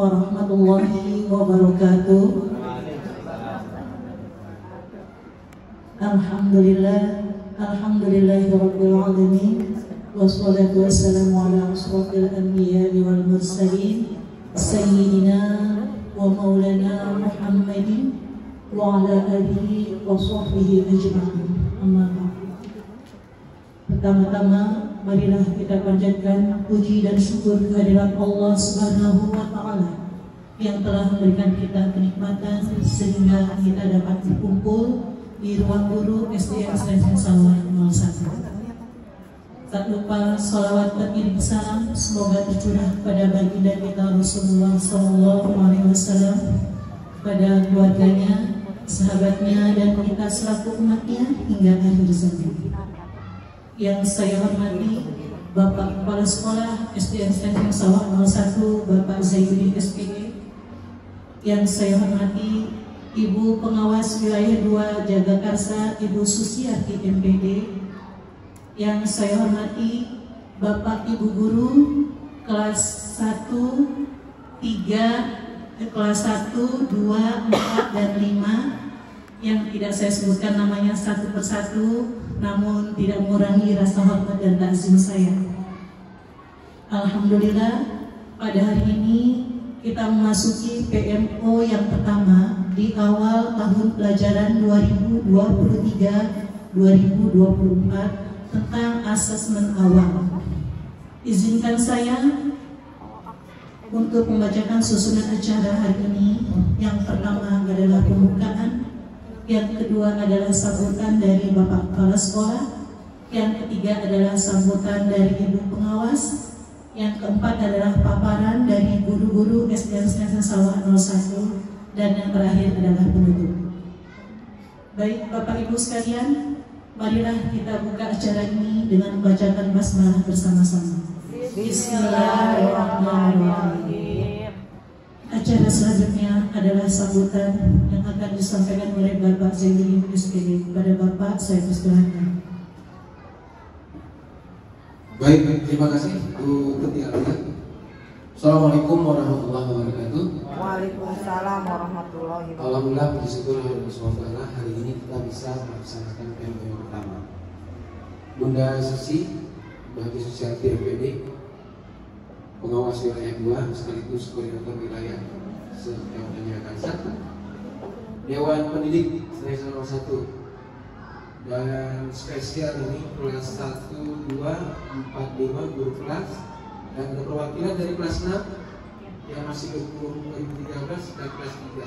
warahmatullahi wabarakatuh. Alhamdulillahirabbil alamin. Wassalatu wassalamu ala asrofil anbiya'i wal mursalin sayyidina wa maulana Muhammadin wa ala alihi wa sahbihi ajma'in. Amma ba'du. Pertama-tama marilah kita panjatkan puji dan syukur kehadirat Allah Subhanahu wa taala yang telah memberikan kita kenikmatan sehingga kita dapat berkumpul di ruang guru SDN Selain Sawah 01. Tak lupa salawat dan salam semoga tercurah pada baginda kita Rasulullah SAW, pada keluarganya, sahabatnya, dan kita selaku umatnya hingga akhir zaman. Yang saya hormati Bapak Kepala Sekolah SDN Selain Sawah 01, Bapak Zainuddin SPG. Yang saya hormati Ibu Pengawas Wilayah 2 Jagakarsa, Ibu Susiati MPD. Yang saya hormati Bapak Ibu Guru kelas 1, 3, kelas 1, 2, 4, dan 5 yang tidak saya sebutkan namanya satu persatu, namun tidak mengurangi rasa hormat dan takzim saya. Alhamdulillah, pada hari ini kita memasuki PMO yang pertama di awal tahun pelajaran 2023-2024 tentang asesmen awal. Izinkan saya untuk membacakan susunan acara hari ini. Yang pertama adalah pembukaan, yang kedua adalah sambutan dari Bapak Kepala Sekolah, yang ketiga adalah sambutan dari Ibu Pengawas, yang keempat adalah paparan dari guru-guru SDN Selain Sawah 01, dan yang terakhir adalah penutup. Baik Bapak Ibu sekalian, marilah kita buka acara ini dengan membacakan basmalah bersama-sama. Bismillahirrahmanirrahim. Acara selanjutnya adalah sambutan yang akan disampaikan oleh Bapak Zainuddin SPG. Kepada Bapak saya persilahkan. Baik, terima kasih Bu Ketua Alia. Assalamualaikum warahmatullahi wabarakatuh. Waalaikumsalam warahmatullahi wabarakatuh. Alhamdulillah, puji syukur alhamdulillah, hari ini kita bisa melaksanakan PMO yang pertama. Bunda Susi, Bagi Susiati MPD, Pengawas Wilayah 2 sekaligus Koordinator Wilayah se-Kecamatan Jagakarsa, Dewan Pendidik Selain 01, dan spesial ini kelas 1, 2, 4, 5 guru kelas, dan ada perwakilan dari kelas 6 yang masih berkurung 2013 dan kelas 3.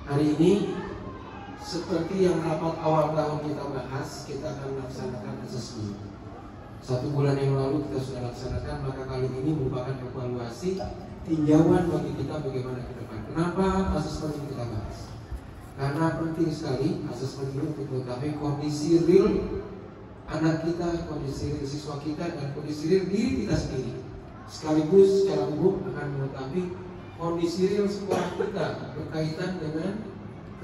Hari ini seperti yang rapat awal tahun kita bahas, kita akan melaksanakan asesmen. 1 bulan yang lalu kita sudah laksanakan, maka kali ini merupakan evaluasi tinjauan bagi kita bagaimana ke depan. Kenapa asesmen ini kita bahas? Karena penting sekali asesmen ini untuk mengetahui kondisi real anak kita, kondisi real siswa kita, dan kondisi real diri kita sendiri. Sekaligus secara umum akan mengetahui kondisi real sekolah kita berkaitan dengan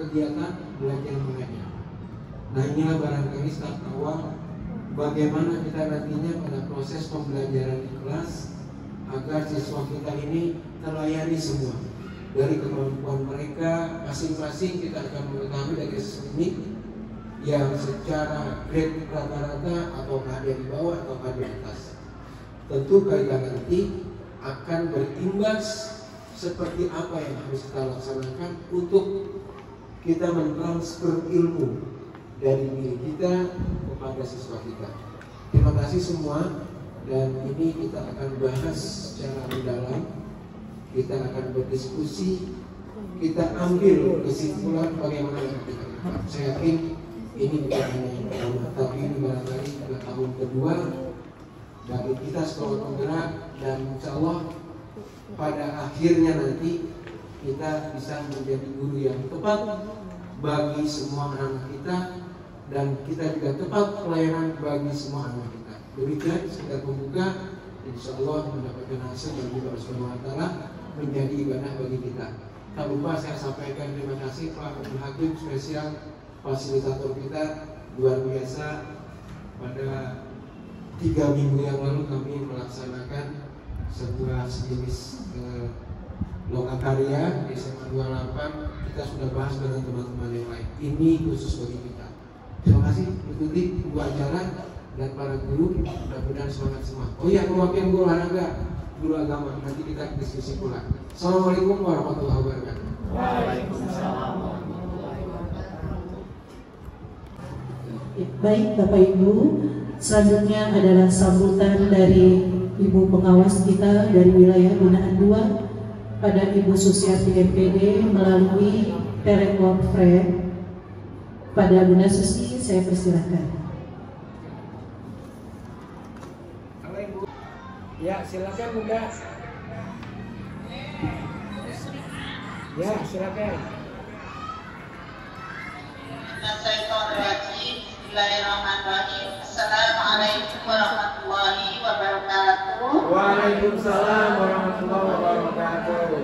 kegiatan belajar mengajar. Nah, inilah barangkali start awal bagaimana kita nantinya pada proses pembelajaran di kelas agar siswa kita ini terlayani semua. Dari kemampuan mereka masing-masing kita akan mengetahui dari ini yang secara grade rata-rata ataukah dia di bawah ataukah di atas. Tentu kita nanti akan berimbas seperti apa yang harus kita laksanakan untuk kita mentransfer ilmu dari diri kita kepada siswa kita. Terima kasih semua, dan ini kita akan bahas secara mendalam. Kita akan berdiskusi, kita ambil kesimpulan bagaimana kita. Saya yakin ini bukan hanya yang pertama, tapi ini barangkali pada tahun kedua bagi kita sekolah penggerak, dan insya Allah pada akhirnya nanti kita bisa menjadi guru yang tepat bagi semua anak kita, dan kita juga tepat pelayanan bagi semua anak kita. Demikian sekedar membuka, insya Allah mendapatkan hasil bagi Allah Subhanahu wa Ta'ala, menjadi ibadah bagi kita. Tak lupa saya sampaikan terima kasih Pak Abdul Hakim, spesial fasilitator kita luar biasa. Pada 3 minggu yang lalu kami melaksanakan sebuah sejenis Lokakarya di SMA 28 kita sudah bahas dengan teman-teman yang lain. Ini khusus bagi kita. Terima kasih mengikuti sebuah acara dan para guru, mudah-mudahan semangat semua. Oh iya, perwakilan guru olahraga, guru agama, nanti kita diskusi pula. Assalamualaikum warahmatullahi wabarakatuh. Waalaikumsalam. Baik Bapak Ibu, selanjutnya adalah sambutan dari Ibu pengawas kita dari wilayah binaan 2 pada Ibu Susiati MPD melalui telekonferensi. Pada Bunda Susi saya persilahkan. Halo Ibu. Ya, silakan Bunda. Ya, silakan. Bismillahirrahmanirrahim. Assalamualaikum warahmatullahi wabarakatuh. Waalaikumsalam warahmatullahi wabarakatuh.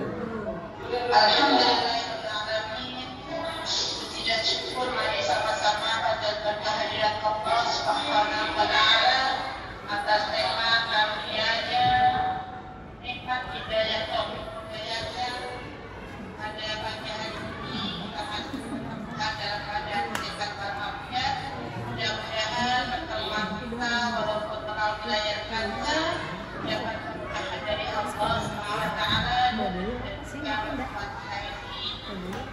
Alhamdulillahirrahmanirrahim. Puji dan syukur mari sama-sama panjatkan kehadirat Allah Subhanahu wa taala atas nikmat karunia-Nya, nikmat hidayah taufik hidayahnya. Pada pagi hari ini kita masih bertemukan dalam keadaan sehat walafiat. Mudah-mudahan pertemuan kita walaupun melalui layar kaca dapat berkah dari Allah Subhanahu wa taala dan juga rahmat ini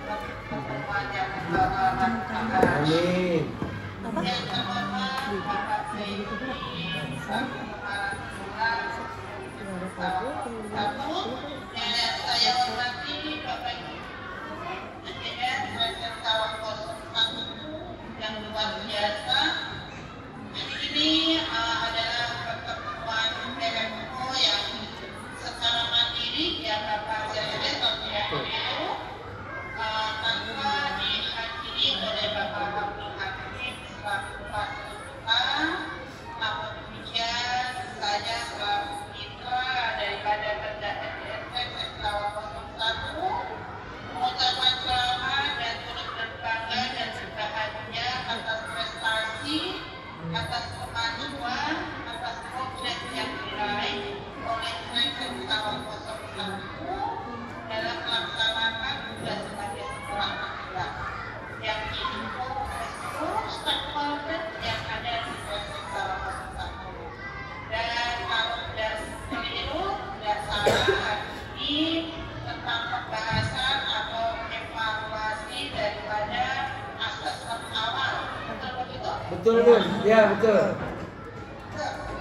pertemuan yang membawa manfaat. Amin. Yang terhormat Bapak Sayyidi yang saya hormati Bapak Ibu yang luar biasa. Hari ini adalah pertemuan PMO yang secara mandiri yang Bapak Zaidin itu tanpa dihadiri oleh Bapak Abdul Hakim selaku Pasca. Namun demikian saya selaku mitra daripada Kerja SDSS Selawat 01 mengucapkan selamat dan turut berbangga dan berbahagia atas prestasi, atas kemajuan, atas progres yang diraih oleh Kerja Selawat 01 dalam melaksanakan tugas sebagai seorang penggerak yang didukung seluruh stakeholder yang ada di Kerja Selawat 01. Dan kalau sudah keliru, tidak salah hari ini tentang pembahasan atau evaluasi daripada asesmen awal. Betul begitu? Betul, Bu. Ya, betul.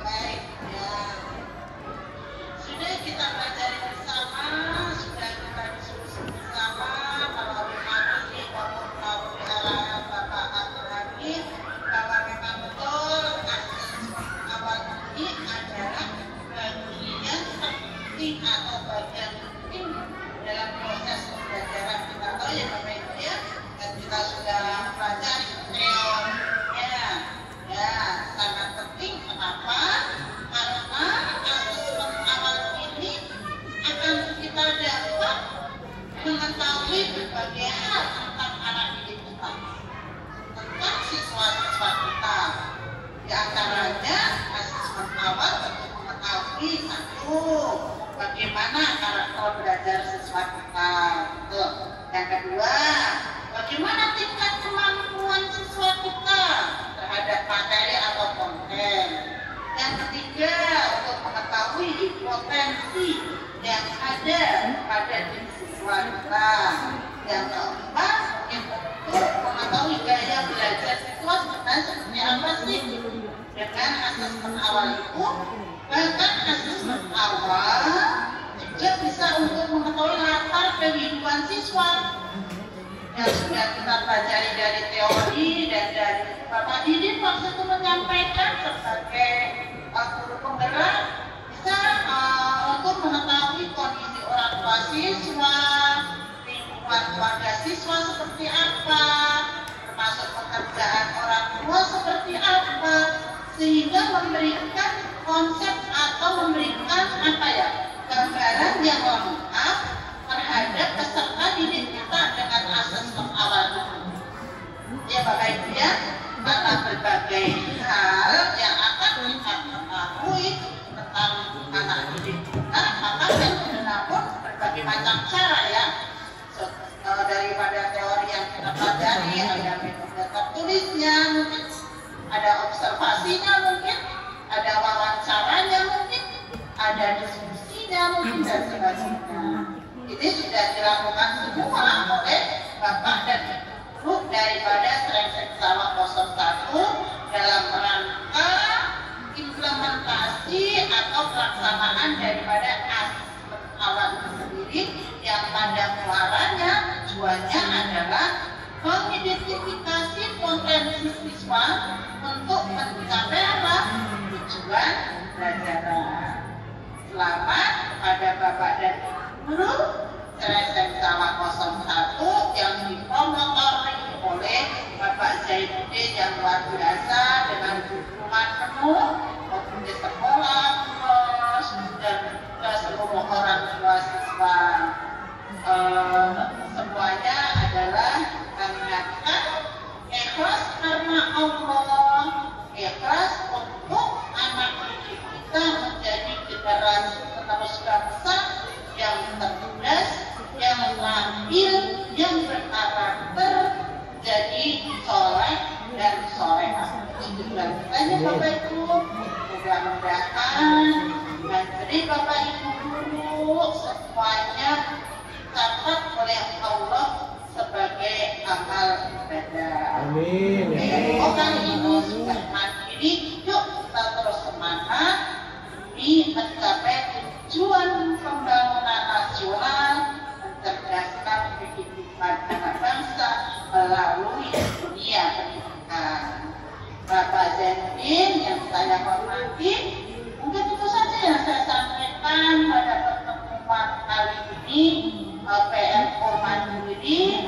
Baik, ya. Sudah kita pelajari bersama, sudah kita diskusi bersama melalui materi maupun melalui arahan Bapak Abdul Hakim bahwa memang betul asesmen awal ini adalah bagian penting atau bagian penting dalam proses pembelajaran kita. Oh ya Bapak Ibu ya, dan kita sudah pelajari teorinya, ya sangat penting. Kenapa? Karena asesmen awal ini akan kita dapat mengetahui berbagai hal tentang anak didik kita, tentang siswa-siswa kita. Di antaranya asesmen awal untuk mengetahui satu, bagaimana karakter belajar siswa kita. Betul. Yang kedua, bagaimana tingkat kemampuan siswa kita terhadap materi atau konten. Yang ketiga, untuk mengetahui potensi yang ada pada diri siswa kita. Yang keempat, untuk mengetahui gaya belajar siswa sebenarnya seperti apa sih. Dengan asesmen awal itu, bahkan asesmen awal juga bisa untuk mengetahui latar kehidupan siswa yang sudah kita pelajari dari teori dan dari Bapak Didin waktu itu menyampaikan sebagai guru penggerak bisa untuk mengetahui kondisi orang tua siswa, lingkungan keluarga siswa seperti apa, termasuk pekerjaan orang tua seperti apa, sehingga memberikan konsep atau memberikan gambaran yang lengkap terhadap peserta didik kita dengan asesmen awal itu. Ya Bapak Ibu ya, karena berbagai hal yang akan kita ketahui tentang anak didik kita, maka yang pun berbagai macam cara ya. Daripada teori yang kita pelajari, ada metode tertulisnya mungkin, ada observasinya mungkin, ada wawancaranya mungkin, ada diskusinya mungkin, dan sebagainya. Ini sudah dilakukan semua oleh Bapak dan Ibu daripada Srengseng Sawah 01 dalam rangka implementasi atau pelaksanaan daripada asesmen awal sendiri, yang pada muaranya tujuannya adalah mengidentifikasi potensi siswa untuk mencapai apa? Tujuan belajar. Selamat kepada Bapak dan Ibu Srengseng Sawah 01 yang dipromotori oleh Bapak Zainuddin yang luar biasa dengan dukungan penuh di sekolah, bos, dan ke seluruh orang tua siswa. Semuanya adalah mengingatkan ikhlas karena Allah, ikhlas untuk anak didik kita menjadi generasi penerus bangsa yang cerdas, yang labil, yang berkarakter, jadi soleh dan solehah. Itu banyak Bapak Ibu. Mudah-mudahan menteri Bapak Ibu guru semuanya dapat oleh Allah sebagai amal ibadah. Amin. Oh, kali ini sudah mandiri, yuk kita terus semangat demi mencapai tujuan pembangunan nasional, mencerdaskan kehidupan anak bangsa melalui dunia pendidikan. Bapak Zainuddin yang saya hormati, mungkin itu saja yang saya sampaikan pada pertemuan kali ini. PMO Mandiri,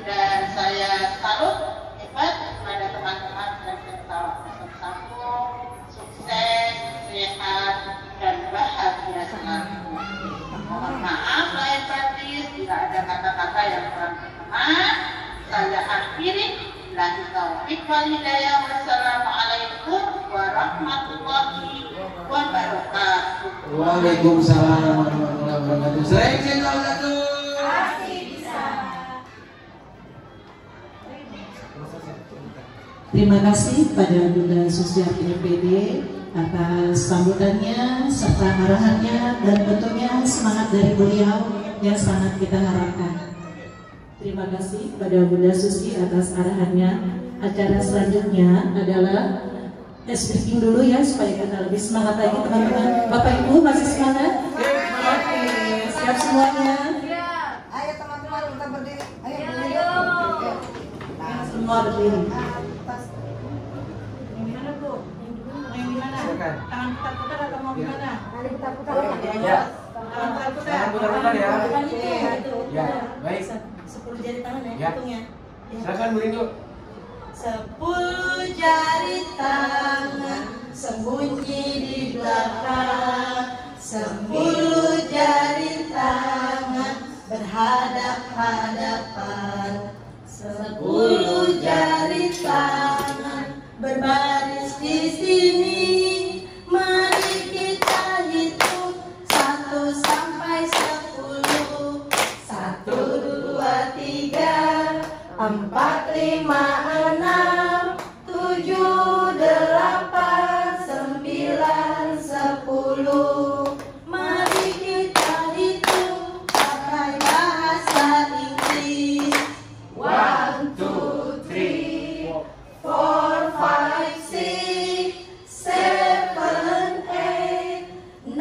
dan saya salut hebat kepada teman-teman Srengseng Sawah 01, sukses, sehat, dan bahagia selalu. Mohon maaf lahir batin bila ada kata-kata yang kurang berkenan. Saya akhiri. Billahi taufiq wal hidayah. Wassalamualaikum warahmatullahi wabarakatuh. Waalaikumsalam warahmatullahi wabarakatuh. Srengseng Sawah 01. Terima kasih pada Bunda Susiati MPD atas sambutannya serta arahannya, dan tentunya semangat dari beliau yang sangat kita harapkan. Terima kasih pada Bunda Susi atas arahannya. Acara selanjutnya adalah speaking dulu ya, supaya kita lebih semangat lagi teman-teman. Bapak Ibu masih semangat? Oke, siap semuanya? Ayo teman-teman kita berdiri. Ayo. Semua berdiri. Yang gimana? Tangan putar-putar atau mau gimana? Ya. Tangan putar-putar. Tangan putar-putar ya. Ya, baik. 10 jari tangan ya, Ya. hitungnya. Silakan Bu Rindu. 10 jari tangan sembunyi di belakang, 10 jari tangan berhadap-hadapan, 10 jari tangan berbaris di sini. Mari kita hitung 1 sampai 10. 1, 2, 3, 4, 5, 6, 7, 8, 9, 10. Mari kita hitung pakai bahasa Inggris. 1, 2, 3, 4, 5, 6, 7, 8, 9, 10.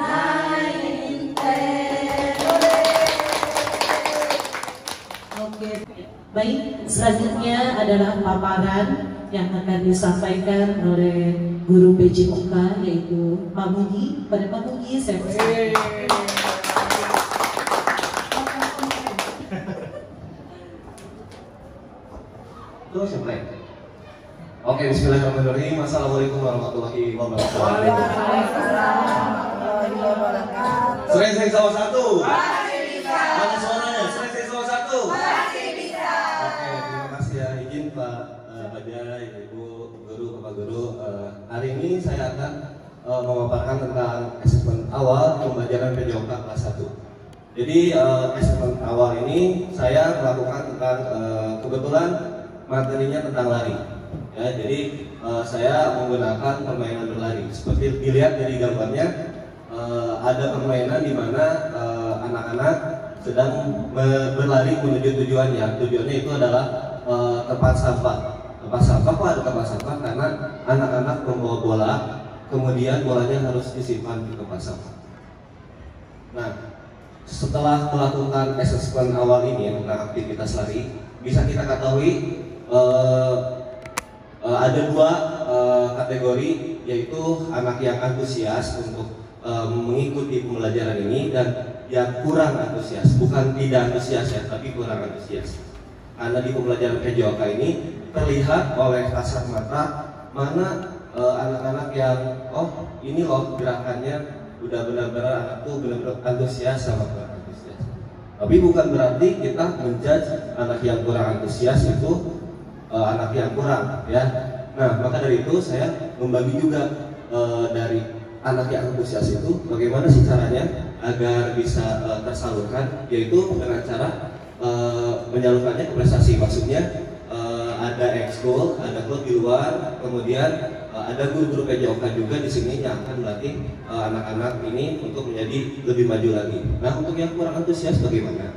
Oke, baik. Selanjutnya adalah paparan yang akan disampaikan oleh guru PJOK, yaitu Pak Budi. Pada Pak Budi saya persilakan. Terus ya, Play. Oke, bismillahirrahmanirrahim. Assalamualaikum warahmatullahi wabarakatuh. Srengseng Sawah 1. Mana suaranya? Srengseng Sawah 1. Oke, terima kasih ya. Izin Pak Bajai, Ibu Guru, Bapak Guru. Hari ini saya akan memaparkan tentang asesmen awal pembelajaran PJOK kelas 1. Jadi asesmen awal ini saya melakukan tentang kebetulan materinya tentang lari. Ya, jadi saya menggunakan permainan berlari. Seperti dilihat dari gambarnya, ada permainan di mana anak-anak sedang berlari menuju tujuannya. Tujuannya itu adalah tempat sampah. Tempat sampah, kok ada tempat sampah? Karena anak-anak membawa bola, kemudian bolanya harus disimpan di tempat sampah. Nah, setelah melakukan asesmen awal ini tentang aktivitas lari, bisa kita ketahui ada dua kategori, yaitu anak yang antusias untuk mengikuti pembelajaran ini dan yang kurang antusias. Bukan tidak antusias ya, tapi kurang antusias. Karena di pembelajaran PJOK ini terlihat oleh kasat mata mana anak-anak yang ini loh gerakannya udah benar-benar anak tuh benar-benar antusias sama kurang antusias. Tapi bukan berarti kita menjudge anak yang kurang antusias itu anak yang kurang, ya. Nah, maka dari itu saya membagi juga dari anak yang antusias itu bagaimana sih caranya agar bisa tersalurkan, yaitu dengan cara menyalurkannya ke prestasi. Maksudnya ada ekskul, ada klub di luar, kemudian ada guru-guru PJOK juga di sini yang akan melatih anak-anak ini untuk menjadi lebih maju lagi. Nah, untuk yang kurang antusias bagaimana?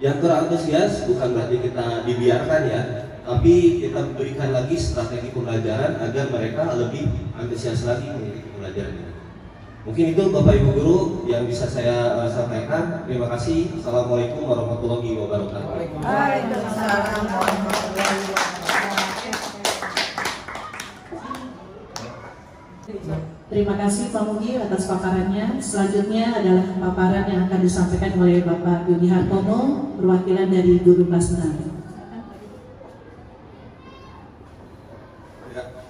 Yang kurang antusias bukan berarti kita dibiarkan ya, tapi kita berikan lagi strategi pembelajaran agar mereka lebih antusias lagi mengikuti pembelajaran ini. Mungkin itu Bapak Ibu Guru yang bisa saya sampaikan. Terima kasih. Assalamualaikum warahmatullahi wabarakatuh. Waalaikumsalam warahmatullahi wabarakatuh. Terima kasih Pak Mugi atas paparannya. Selanjutnya adalah paparan yang akan disampaikan oleh Bapak Yudi Hartono, perwakilan dari guru kelas 6.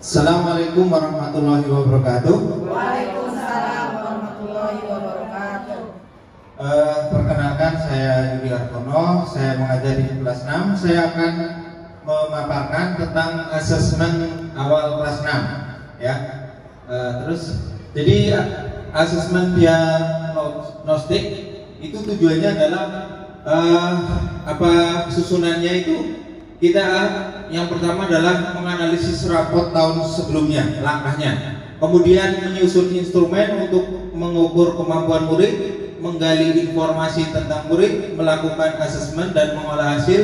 Assalamualaikum warahmatullahi wabarakatuh. Waalaikumsalam warahmatullahi wabarakatuh. Perkenalkan, saya Yudi Hartono, saya mengajar di kelas 6. Saya akan memaparkan tentang asesmen awal kelas 6 ya. Terus jadi asesmen diagnostik itu tujuannya adalah susunannya itu kita yang pertama adalah menganalisis rapot tahun sebelumnya, langkahnya. Kemudian menyusun instrumen untuk mengukur kemampuan murid, menggali informasi tentang murid, melakukan asesmen dan mengolah hasil,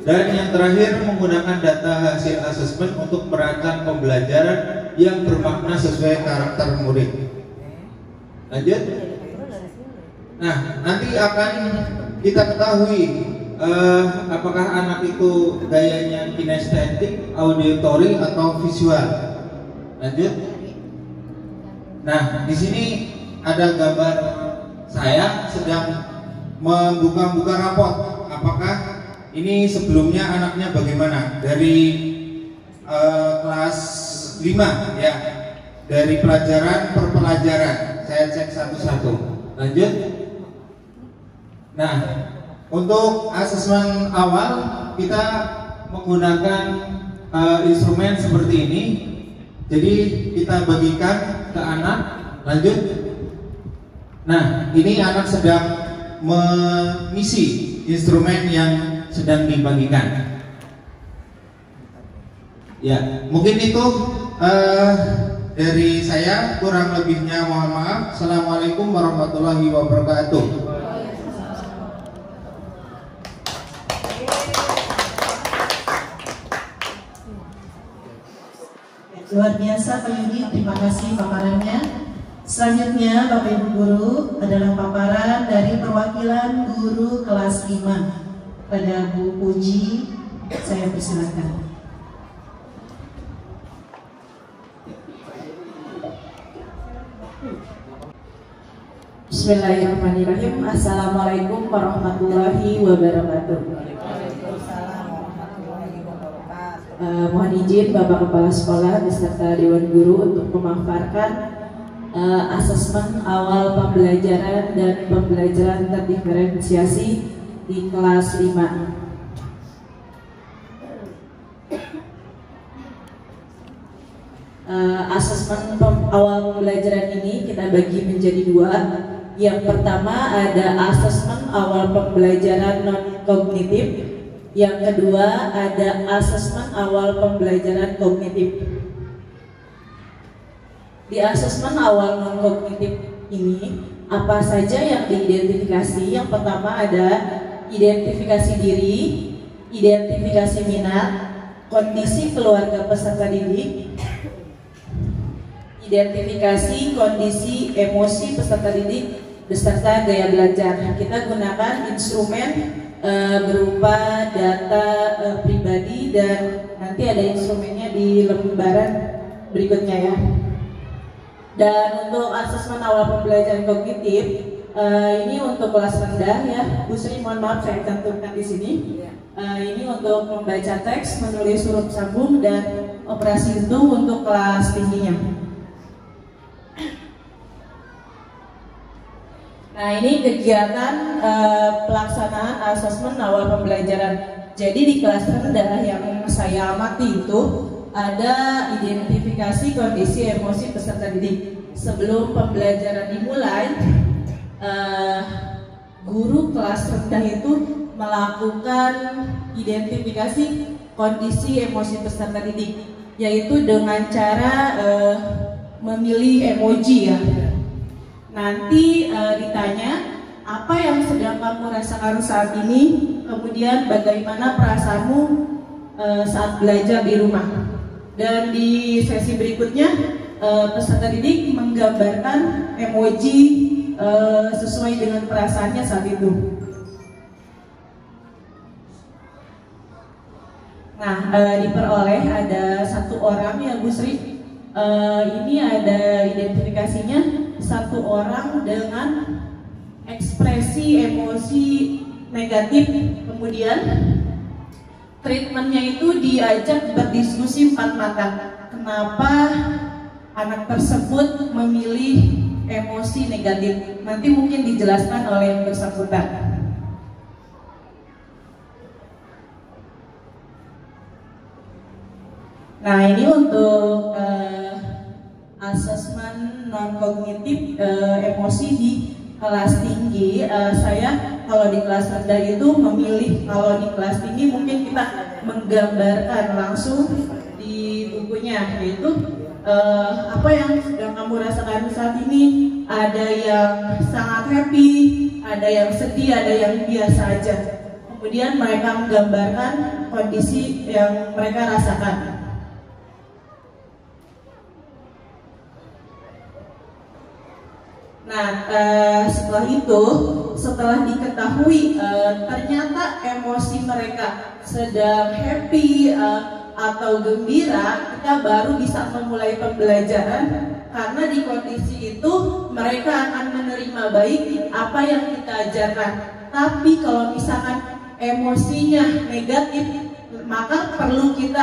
dan yang terakhir menggunakan data hasil asesmen untuk merancang pembelajaran yang bermakna sesuai karakter murid. Lanjut. Nah, nanti akan kita ketahui apakah anak itu gayanya kinestetik, auditory atau visual. Lanjut. Nah, di sini ada gambar saya sedang membuka-buka rapot. Apakah ini sebelumnya anaknya bagaimana? Dari kelas 5 ya. Dari pelajaran per pelajaran. Saya cek satu-satu. Lanjut. Nah, untuk asesmen awal kita menggunakan instrumen seperti ini. Jadi kita bagikan ke anak. Lanjut. Nah, ini anak sedang mengisi instrumen yang sedang dibagikan. Ya, mungkin itu dari saya, kurang lebihnya mohon maaf. Assalamualaikum warahmatullahi wabarakatuh. Luar biasa Pak Yudi, terima kasih paparannya. Selanjutnya Bapak Ibu Guru adalah paparan dari perwakilan guru kelas 5. Pada Bu Puji, saya persilakan. Bismillahirrahmanirrahim. Assalamualaikum warahmatullahi wabarakatuh. Mohon izin Bapak Kepala Sekolah beserta Dewan Guru untuk memaparkan asesmen awal pembelajaran dan pembelajaran terdiferensiasi di kelas 5. Asesmen awal pembelajaran ini kita bagi menjadi 2. Yang pertama ada asesmen awal pembelajaran non-kognitif. Yang kedua ada asesmen awal pembelajaran kognitif. Di asesmen awal non-kognitif ini, apa saja yang diidentifikasi? Yang pertama ada identifikasi diri, identifikasi minat, kondisi keluarga peserta didik, identifikasi kondisi emosi peserta didik, beserta gaya belajar. Kita gunakan instrumen berupa data pribadi dan nanti ada instrumennya di lembaran berikutnya ya. Dan untuk asesmen awal pembelajaran kognitif ini untuk kelas rendah ya, Bu Sri mohon maaf saya cantumkan di sini. Ini untuk membaca teks, menulis huruf sambung dan operasi hitung untuk kelas tingginya. Nah ini kegiatan pelaksanaan asesmen awal pembelajaran. Jadi di kelas rendah yang saya amati itu ada identifikasi kondisi emosi peserta didik. Sebelum pembelajaran dimulai, guru kelas rendah itu melakukan identifikasi kondisi emosi peserta didik, yaitu dengan cara memilih emoji ya. Nanti ditanya apa yang sedang kamu rasakan saat ini, kemudian bagaimana perasaanmu saat belajar di rumah. Dan di sesi berikutnya peserta didik menggambarkan emoji sesuai dengan perasaannya saat itu. Nah, diperoleh ada satu orang ya Bu Sri. Ini ada identifikasinya, satu orang dengan ekspresi emosi negatif, kemudian treatmentnya itu diajak berdiskusi 4 mata. Kenapa anak tersebut memilih emosi negatif? Nanti mungkin dijelaskan oleh yang bersangkutan. Nah ini untuk asesmen non-kognitif emosi di kelas tinggi. Saya kalau di kelas rendah itu memilih, kalau di kelas tinggi mungkin kita menggambarkan langsung di bukunya, yaitu apa yang sedang kamu rasakan saat ini. Ada yang sangat happy, ada yang sedih, ada yang biasa aja. Kemudian mereka menggambarkan kondisi yang mereka rasakan. Nah, setelah diketahui ternyata emosi mereka sedang happy atau gembira, kita baru bisa memulai pembelajaran, karena di kondisi itu mereka akan menerima baik apa yang kita ajarkan. Tapi kalau misalkan emosinya negatif, maka perlu kita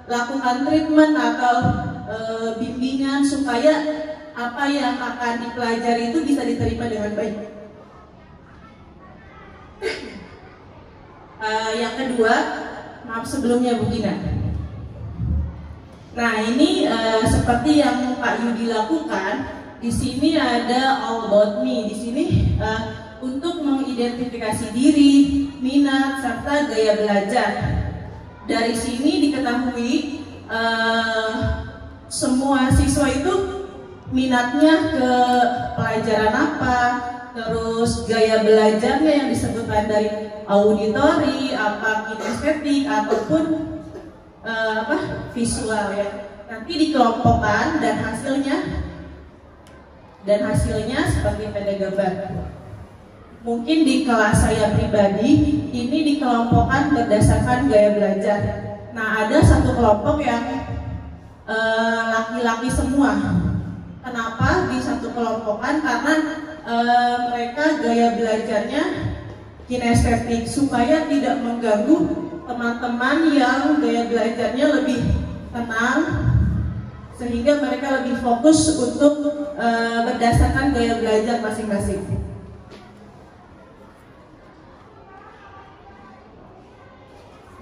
lakukan treatment atau bimbingan supaya apa yang akan dipelajari itu bisa diterima dengan baik. Yang kedua, maaf sebelumnya Bu Gina. Nah ini seperti yang Pak Yudi lakukan, di sini ada all about me. Di sini untuk mengidentifikasi diri, minat serta gaya belajar. Dari sini diketahui semua siswa itu minatnya ke pelajaran apa, terus gaya belajarnya yang disebutkan dari auditori, apa kinestetik ataupun visual ya. Nanti dikelompokkan dan hasilnya seperti pada gambar. Mungkin di kelas saya pribadi ini dikelompokkan berdasarkan gaya belajar. Nah ada satu kelompok yang laki-laki semua. Kenapa di satu kelompokan? Karena mereka gaya belajarnya kinestetik, supaya tidak mengganggu teman-teman yang gaya belajarnya lebih tenang, sehingga mereka lebih fokus untuk berdasarkan gaya belajar masing-masing.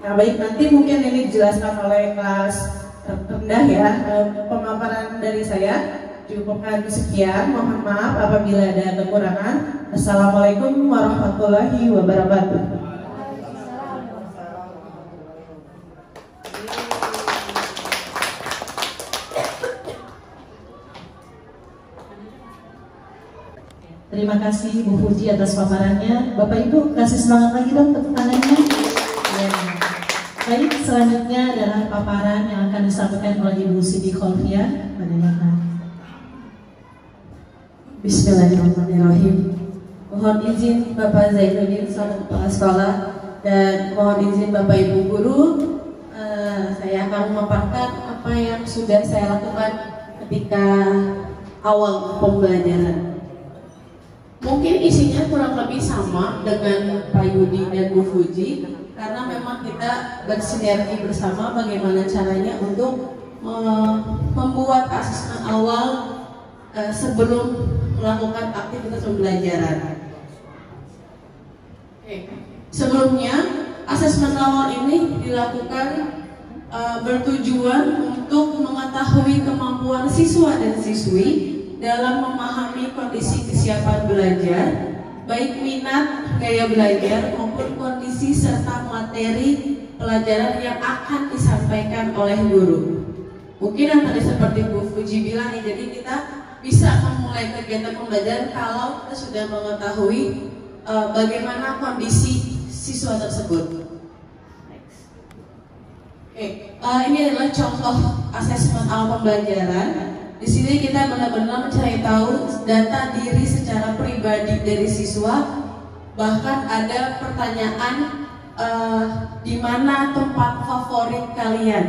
Nah baik, nanti mungkin ini dijelaskan oleh kelas rendah ya, pemaparan dari saya. cukupkan sekian. Mohon maaf apabila ada kekurangan. Assalamualaikum warahmatullahi wabarakatuh. Terima kasih Bu Fuji atas paparannya. Bapak Ibu kasih semangat lagi dong tepuk tangannya. Ya. Baik, selanjutnya adalah paparan yang akan disampaikan oleh Ibu Siti Kholfiah pada nyata. Bismillahirrahmanirrahim. Mohon izin Bapak Zainuddin selaku kepala sekolah dan mohon izin Bapak Ibu guru, saya akan memaparkan apa yang sudah saya lakukan ketika awal pembelajaran. Mungkin isinya kurang lebih sama dengan Pak Yudi dan Bu Fuji, karena memang kita bersinergi bersama bagaimana caranya untuk membuat asesmen awal sebelum melakukan aktivitas pembelajaran. Sebelumnya, asesmen awal ini dilakukan bertujuan untuk mengetahui kemampuan siswa dan siswi dalam memahami kondisi kesiapan belajar, baik minat, gaya belajar, maupun kondisi serta materi pelajaran yang akan disampaikan oleh guru. Mungkin yang tadi seperti Bu Fuji bilang, jadi kita bisa memulai kegiatan pembelajaran kalau kita sudah mengetahui bagaimana kondisi siswa tersebut. Ini adalah contoh asesmen awal pembelajaran. Di sini kita benar-benar mencari tahu data diri secara pribadi dari siswa. Bahkan ada pertanyaan di mana tempat favorit kalian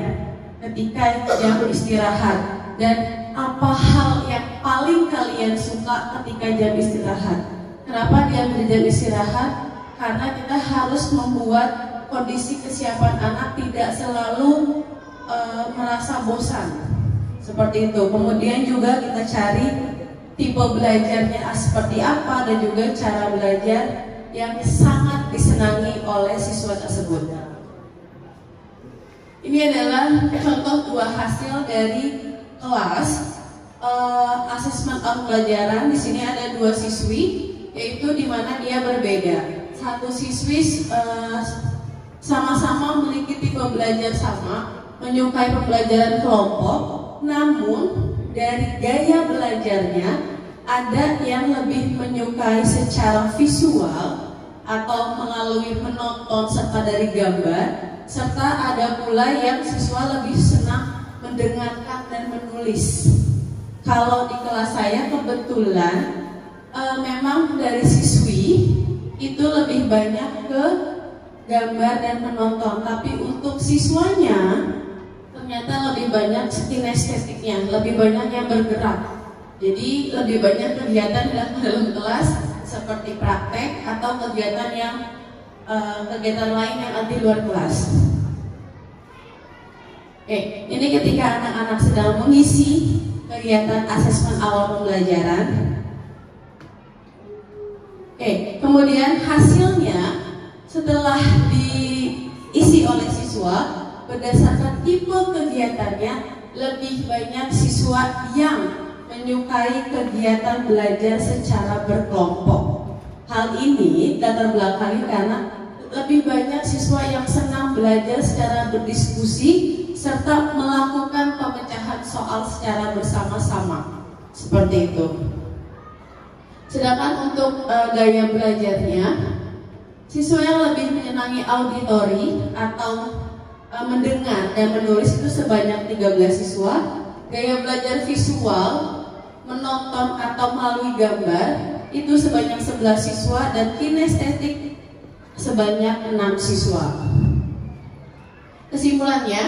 ketika jam istirahat, dan apa hal yang paling kalian suka ketika jam istirahat. Kenapa diambil jam istirahat? Karena kita harus membuat kondisi kesiapan anak tidak selalu merasa bosan. Seperti itu. Kemudian juga kita cari tipe belajarnya seperti apa dan juga cara belajar yang sangat disenangi oleh siswa tersebut. Ini adalah contoh dua hasil dari kelas asesmen pembelajaran. Di sini ada dua siswi, yaitu di mana dia berbeda. Satu siswi sama-sama memiliki tipe belajar sama, menyukai pembelajaran kelompok. Namun dari gaya belajarnya ada yang lebih menyukai secara visual atau melalui menonton serta dari gambar, serta ada pula yang siswa lebih senang mendengarkan dan menulis. Kalau di kelas saya kebetulan memang dari siswi itu lebih banyak ke gambar dan menonton, tapi untuk siswanya ternyata lebih banyak kinestetiknya, lebih banyak yang bergerak. Jadi lebih banyak kegiatan dalam kelas seperti praktek atau kegiatan lain yang di luar kelas. Ini ketika anak-anak sedang mengisi kegiatan asesmen awal pembelajaran. Kemudian hasilnya setelah diisi oleh siswa, berdasarkan tipe kegiatannya, lebih banyak siswa yang menyukai kegiatan belajar secara berkelompok. Hal ini latar belakangi karena lebih banyak siswa yang senang belajar secara berdiskusi serta melakukan pemecahan soal secara bersama-sama. Seperti itu. Sedangkan untuk gaya belajarnya, siswa yang lebih menyenangi auditori atau mendengar dan menulis itu sebanyak 13 siswa. Gaya belajar visual, menonton atau melalui gambar itu sebanyak 11 siswa, dan kinestetik sebanyak 6 siswa. Kesimpulannya,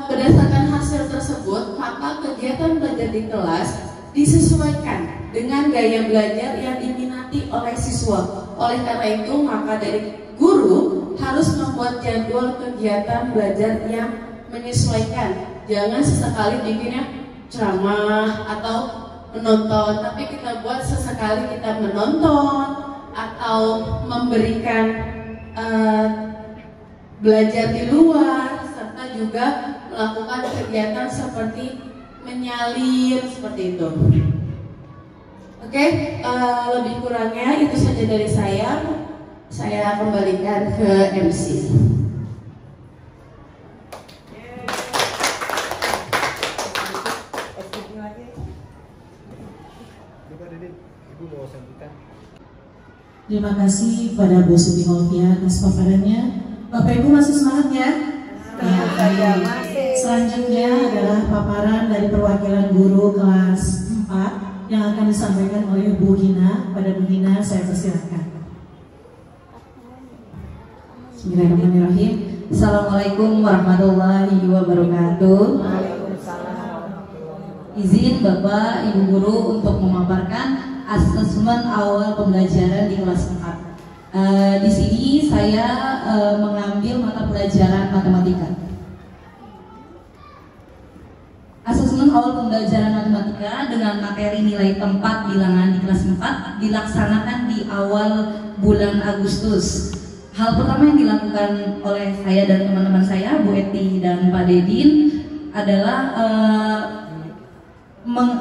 berdasarkan hasil tersebut, maka kegiatan belajar di kelas disesuaikan dengan gaya belajar yang diminati oleh siswa. Oleh karena itu, maka dari guru harus membuat jadwal kegiatan belajar yang menyesuaikan. Jangan sesekali bikinnya ceramah atau menonton, tapi kita buat sesekali kita menonton atau memberikan belajar di luar, serta juga melakukan kegiatan seperti menyalin seperti itu. Oke, lebih kurangnya itu saja dari saya. Saya kembalikan ke MC. Terima kasih pada Bu Siti Novia atas paparannya. Bapak Ibu masih semangat ya? Ya, selanjutnya adalah paparan dari perwakilan guru kelas 4 yang akan disampaikan oleh Bu Gina. Pada Bu Gina saya persilakan. Bismillahirrahmanirrahim. Assalamualaikum warahmatullahi wabarakatuh. Izin Bapak Ibu Guru untuk memaparkan asesmen awal pembelajaran di kelas 4. Di sini saya mengambil mata pelajaran matematika. Asesmen awal pembelajaran matematika dengan materi nilai tempat bilangan di kelas 4 dilaksanakan di awal bulan Agustus. Hal pertama yang dilakukan oleh saya dan teman-teman saya, Bu Eti dan Pak Dedin, adalah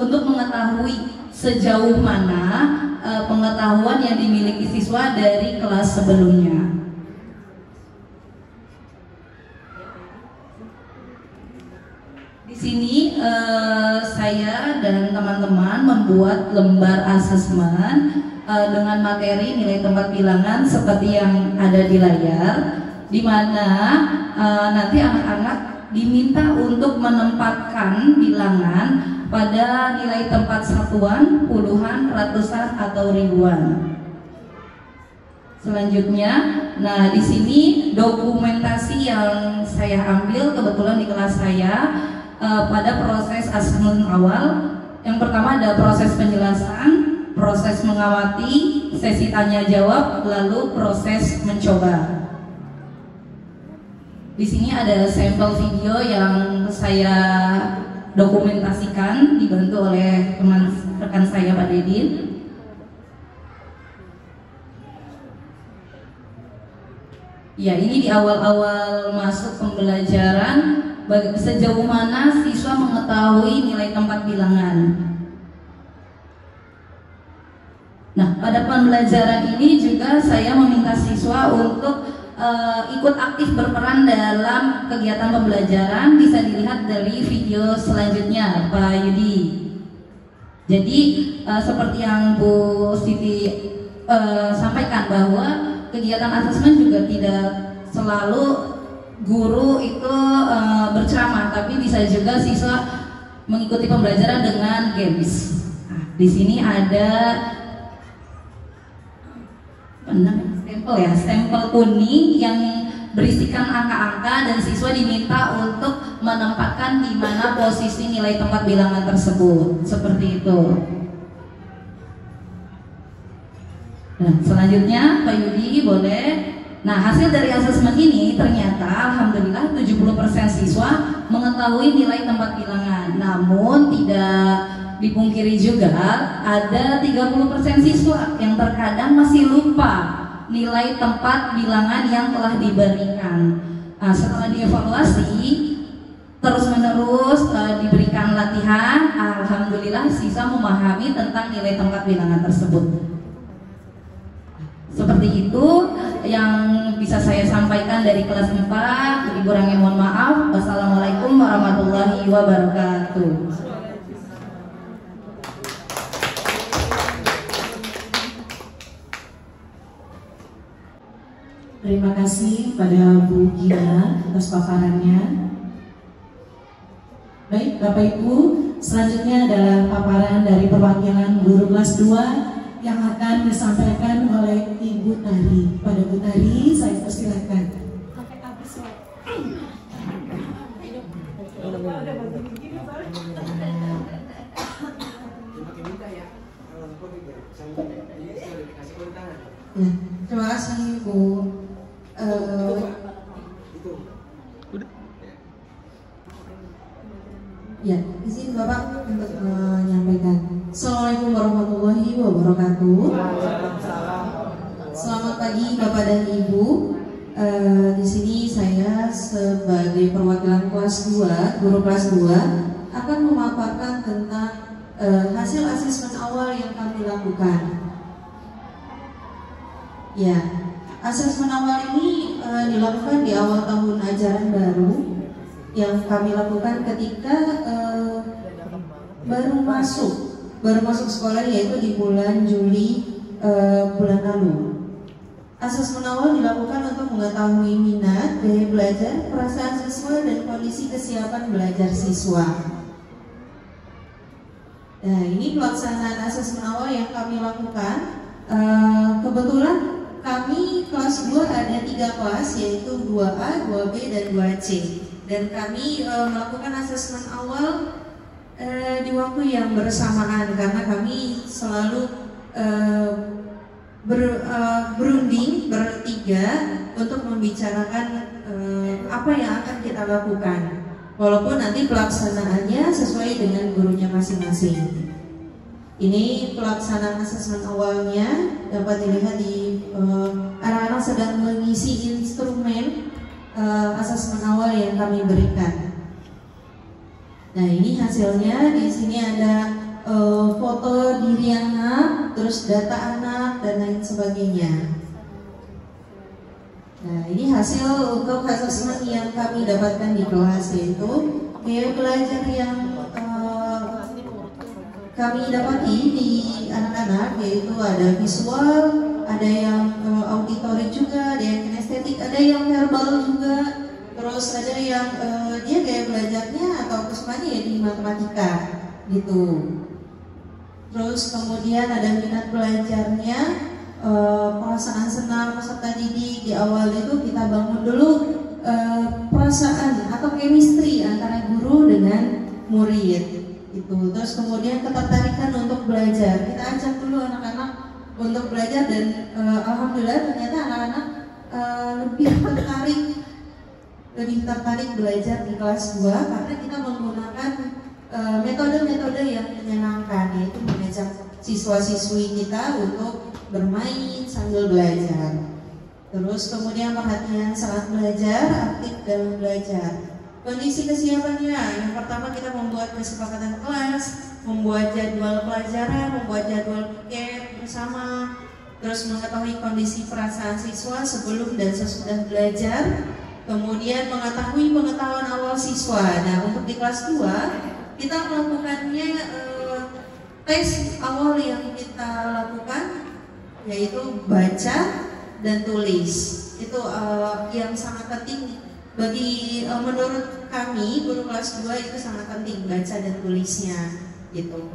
untuk mengetahui sejauh mana pengetahuan yang dimiliki siswa dari kelas sebelumnya. Di sini saya dan teman-teman membuat lembar asesmen dengan materi nilai tempat bilangan seperti yang ada di layar, di mana nanti anak-anak diminta untuk menempatkan bilangan pada nilai tempat satuan, puluhan, ratusan, atau ribuan. Selanjutnya, nah di sini dokumentasi yang saya ambil kebetulan di kelas saya pada proses asesmen awal. Yang pertama ada proses penjelasan, proses mengamati, sesi tanya jawab, lalu proses mencoba. Di sini ada sampel video yang saya dokumentasikan dibantu oleh teman rekan saya Pak Dedin. Ya, ini di awal-awal masuk pembelajaran, sejauh mana siswa mengetahui nilai tempat bilangan. Nah, pada pembelajaran ini juga saya meminta siswa untuk ikut aktif berperan dalam kegiatan pembelajaran. Bisa dilihat dari video selanjutnya, Pak Yudi. Jadi seperti yang Bu Siti sampaikan, bahwa kegiatan asesmen juga tidak selalu guru itu berceramah, tapi bisa juga siswa mengikuti pembelajaran dengan games. Nah, di sini ada stempel kuning yang berisikan angka-angka, dan siswa diminta untuk menempatkan di mana posisi nilai tempat bilangan tersebut, seperti itu. Nah, selanjutnya Pak Yudi boleh. Nah, hasil dari asesmen ini ternyata alhamdulillah 70% siswa mengetahui nilai tempat bilangan. Namun tidak dipungkiri juga ada 30% siswa yang terkadang masih lupa nilai tempat bilangan yang telah diberikan. Nah, setelah dievaluasi terus-menerus diberikan latihan, alhamdulillah siswa memahami tentang nilai tempat bilangan tersebut. Seperti itu yang bisa saya sampaikan dari kelas 4. Lebih kurangnya mohon maaf. Wassalamualaikum warahmatullahi wabarakatuh. Terima kasih pada Bu Gina atas paparannya. Baik, Bapak Ibu, selanjutnya adalah paparan dari perwakilan guru kelas 2 yang akan disampaikan oleh Ibu Tari. Pada Bu Tari, saya persilakan. Ya, terima kasih Bu. Ya, izin Bapak untuk menyampaikan. Assalamualaikum warahmatullahi wabarakatuh. Selamat pagi Bapak dan Ibu. Di sini saya sebagai perwakilan kelas 2, guru kelas 2 akan memaparkan tentang hasil asesmen awal yang kami lakukan. Ya, asesmen awal ini dilakukan di awal tahun ajaran baru yang kami lakukan ketika baru masuk sekolah, yaitu di bulan Juli bulan lalu. Asesmen awal dilakukan untuk mengetahui minat, gaya belajar, perasaan siswa, dan kondisi kesiapan belajar siswa. Nah, ini pelaksanaan asesmen awal yang kami lakukan. Kebetulan kami kelas 2 ada 3 kelas, yaitu 2A, 2B, dan 2C. Dan kami melakukan asesmen awal di waktu yang bersamaan karena kami selalu berunding bertiga untuk membicarakan apa yang akan kita lakukan. Walaupun nanti pelaksanaannya sesuai dengan gurunya masing-masing. Ini pelaksanaan asesmen awalnya dapat dilihat di anak-anak sedang mengisi instrumen asesmen awal yang kami berikan. Nah, ini hasilnya. Di sini ada foto diri anak, terus data anak, dan lain sebagainya. Nah, ini hasil untuk asesmen yang kami dapatkan di kelas, yaitu gaya belajar yang kami dapati di anak-anak, yaitu ada visual, ada yang auditory juga, ada yang kinestetik, ada yang verbal juga, terus ada yang dia gaya belajarnya atau kesukaannya ya di matematika gitu. Terus kemudian ada minat belajarnya, perasaan senang peserta didik. Di awal itu kita bangun dulu perasaan atau chemistry antara guru dengan murid itu. Terus kemudian ketertarikan untuk belajar, kita ajak dulu anak-anak untuk belajar, dan alhamdulillah ternyata anak-anak lebih tertarik belajar di kelas 2 karena kita menggunakan metode-metode yang menyenangkan, yaitu mengajak siswa-siswi kita untuk bermain sambil belajar. Terus kemudian perhatian saat belajar, aktif dalam belajar. Kondisi kesiapannya, yang pertama kita membuat kesepakatan kelas, membuat jadwal pelajaran, membuat jadwal piket bersama, terus mengetahui kondisi perasaan siswa sebelum dan sesudah belajar, kemudian mengetahui pengetahuan awal siswa. Nah, untuk di kelas 2 kita melakukannya tes awal yang kita lakukan, yaitu baca dan tulis. Itu yang sangat penting bagi menurut kami guru kelas 2, itu sangat penting baca dan tulisnya gitu.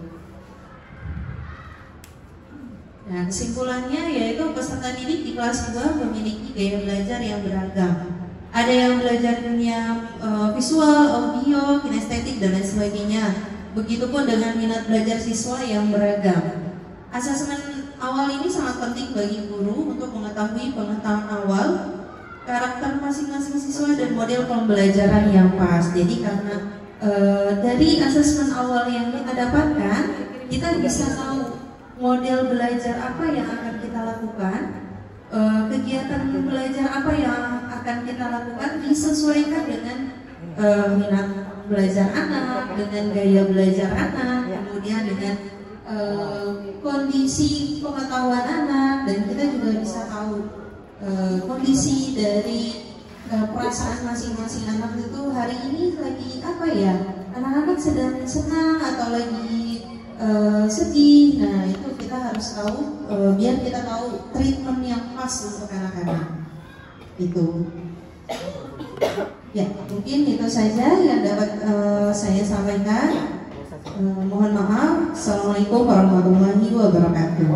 Nah, kesimpulannya yaitu peserta didik di kelas 2 memiliki gaya belajar yang beragam. Ada yang belajarnya visual, audio, kinestetik, dan lain sebagainya. Begitupun dengan minat belajar siswa yang beragam. Asesmen awal ini sangat penting bagi guru untuk mengetahui pengetahuan awal, karakter masing-masing siswa, dan model pembelajaran yang pas. Jadi karena dari asesmen awal yang kita dapatkan, kita bisa tahu model belajar apa yang akan kita lakukan, kegiatan belajar apa yang akan kita lakukan disesuaikan dengan minat belajar anak, dengan gaya belajar anak, kemudian dengan kondisi pengetahuan anak, dan kita juga bisa tahu kondisi dari perasaan masing-masing anak itu hari ini lagi apa ya, anak-anak sedang senang atau lagi sedih. Nah, itu kita harus tahu biar kita tahu treatment yang pas untuk anak-anak itu. Ya, mungkin itu saja yang dapat saya sampaikan. Mohon maaf. Assalamualaikum warahmatullahi wabarakatuh.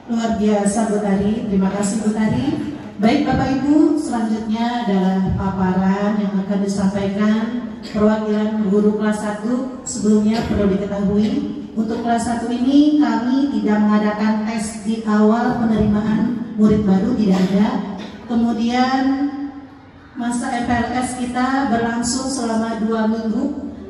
Luar biasa Bu Tari, terima kasih Bu Tari. Baik Bapak Ibu, selanjutnya adalah paparan yang akan disampaikan perwakilan guru kelas 1. Sebelumnya perlu diketahui, untuk kelas 1 ini kami tidak mengadakan tes di awal penerimaan murid baru, tidak ada. Kemudian masa FLS kita berlangsung selama 2 minggu,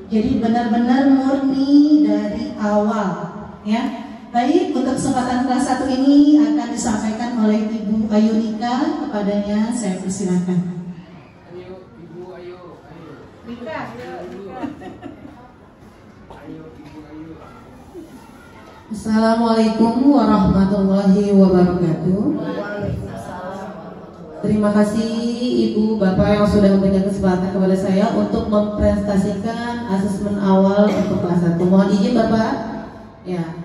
jadi benar-benar murni dari awal ya. Baik, untuk kesempatan kelas 1 ini akan disampaikan oleh Ibu Ayunika. Kepadanya saya persilakan. Ayo, Ibu, ayo. Rika. Assalamualaikum warahmatullahi wabarakatuh. Terima kasih Ibu Bapak yang sudah memberikan kesempatan kepada saya untuk mempresentasikan asesmen awal untuk kelas 1. Mohon izin Bapak. Ya.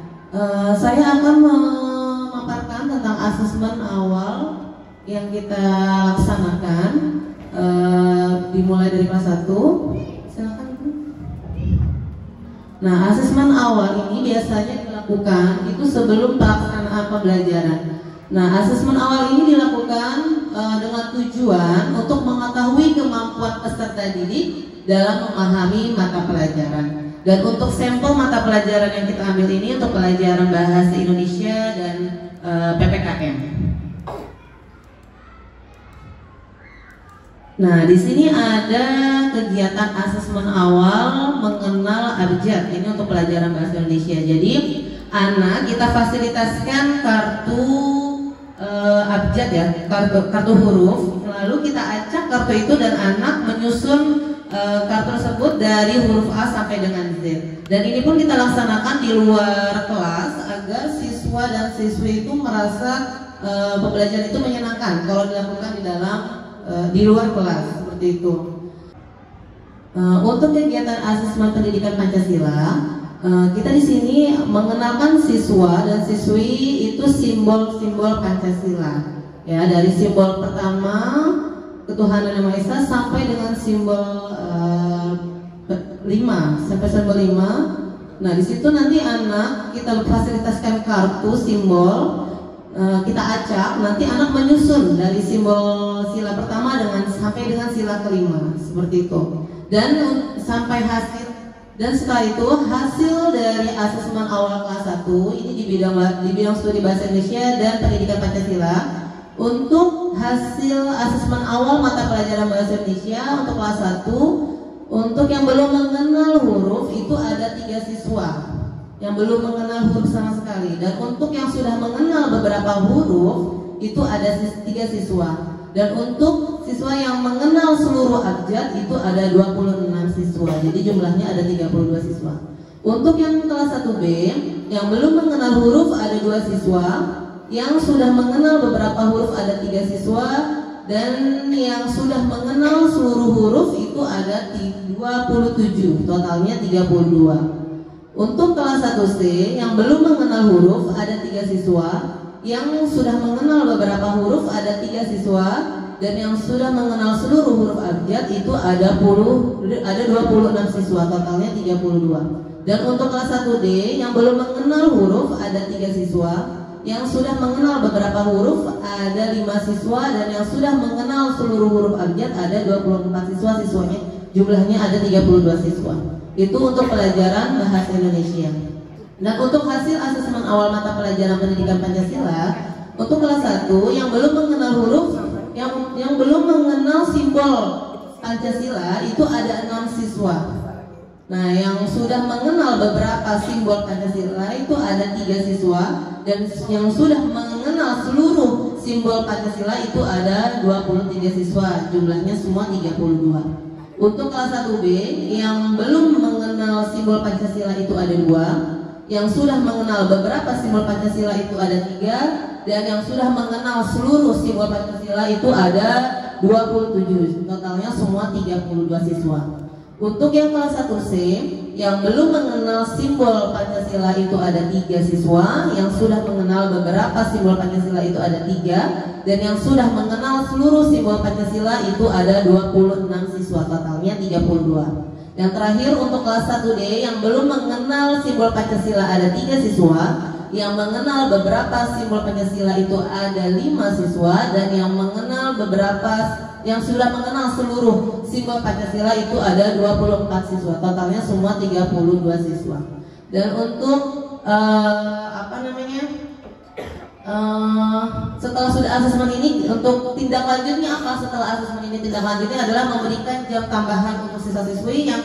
Saya akan memaparkan tentang asesmen awal yang kita laksanakan dimulai dari kelas 1. Silakan Bu. Nah, asesmen awal ini biasanya dilakukan itu sebelum pelaksanaan pembelajaran. Nah, asesmen awal ini dilakukan dengan tujuan untuk mengetahui kemampuan peserta didik dalam memahami mata pelajaran. Dan untuk sampel mata pelajaran yang kita ambil ini untuk pelajaran bahasa Indonesia dan PPKM. Nah, di sini ada kegiatan asesmen awal mengenal abjad. Ini untuk pelajaran bahasa Indonesia. Jadi, anak kita fasilitaskan kartu abjad ya, kartu huruf. Lalu kita acak kartu itu dan anak menyusun kartu tersebut dari huruf A sampai dengan Z. Dan ini pun kita laksanakan di luar kelas agar siswa dan siswi itu merasa pembelajaran itu menyenangkan kalau dilakukan di luar kelas seperti itu. Untuk kegiatan asesmen pendidikan Pancasila, kita di sini mengenalkan siswa dan siswi itu simbol-simbol Pancasila. Ya, dari simbol pertama ketuhanan Yang Maha Esa sampai dengan simbol 5 sampai simbol 5. Nah, di situ nanti anak kita fasilitaskan kartu simbol, kita acak, nanti anak menyusun dari simbol sila pertama sampai dengan sila kelima seperti itu. Dan sampai hasil, dan setelah itu hasil dari asesmen awal kelas 1 ini di bidang studi bahasa Indonesia dan pendidikan Pancasila. Untuk hasil asesmen awal mata pelajaran bahasa Indonesia untuk kelas 1, untuk yang belum mengenal huruf itu ada 3 siswa yang belum mengenal huruf sama sekali. Dan untuk yang sudah mengenal beberapa huruf itu ada 3 siswa. Dan untuk siswa yang mengenal seluruh abjad itu ada 26 siswa. Jadi jumlahnya ada 32 siswa. Untuk yang kelas 1B yang belum mengenal huruf ada 2 siswa. Yang sudah mengenal beberapa huruf ada 3 siswa, dan yang sudah mengenal seluruh huruf itu ada 27, totalnya 32. Untuk kelas 1C yang belum mengenal huruf ada 3 siswa, yang sudah mengenal beberapa huruf ada 3 siswa, dan yang sudah mengenal seluruh huruf abjad itu ada 26 siswa, totalnya 32. Dan untuk kelas 1D yang belum mengenal huruf ada 3 siswa, yang sudah mengenal beberapa huruf ada 5 siswa, dan yang sudah mengenal seluruh huruf abjad ada 24 siswa. Siswanya jumlahnya ada 32 siswa. Itu untuk pelajaran bahasa Indonesia. Dan untuk hasil asesmen awal mata pelajaran pendidikan Pancasila untuk kelas 1 yang belum mengenal huruf, yang belum mengenal simbol Pancasila itu ada 6 siswa. Nah, yang sudah mengenal beberapa simbol Pancasila itu ada 3 siswa, dan yang sudah mengenal seluruh simbol Pancasila itu ada 23 siswa, jumlahnya semua 32. Untuk kelas 1B yang belum mengenal simbol Pancasila itu ada 2, yang sudah mengenal beberapa simbol Pancasila itu ada 3, dan yang sudah mengenal seluruh simbol Pancasila itu ada 27, totalnya semua 32 siswa. Untuk yang kelas 1C yang belum mengenal simbol Pancasila itu ada 3 siswa, yang sudah mengenal beberapa simbol Pancasila itu ada 3, dan yang sudah mengenal seluruh simbol Pancasila itu ada 26 siswa, totalnya 32. Yang terakhir untuk kelas 1D yang belum mengenal simbol Pancasila ada 3 siswa, yang mengenal beberapa simbol Pancasila itu ada 5 siswa, dan yang sudah mengenal seluruh simbol Pancasila itu ada 24 siswa, totalnya semua 32 siswa. Dan untuk setelah sudah asesmen ini, untuk tindak lanjutnya apa setelah asesmen ini? Tindak lanjutnya adalah memberikan jam tambahan untuk siswa-siswi yang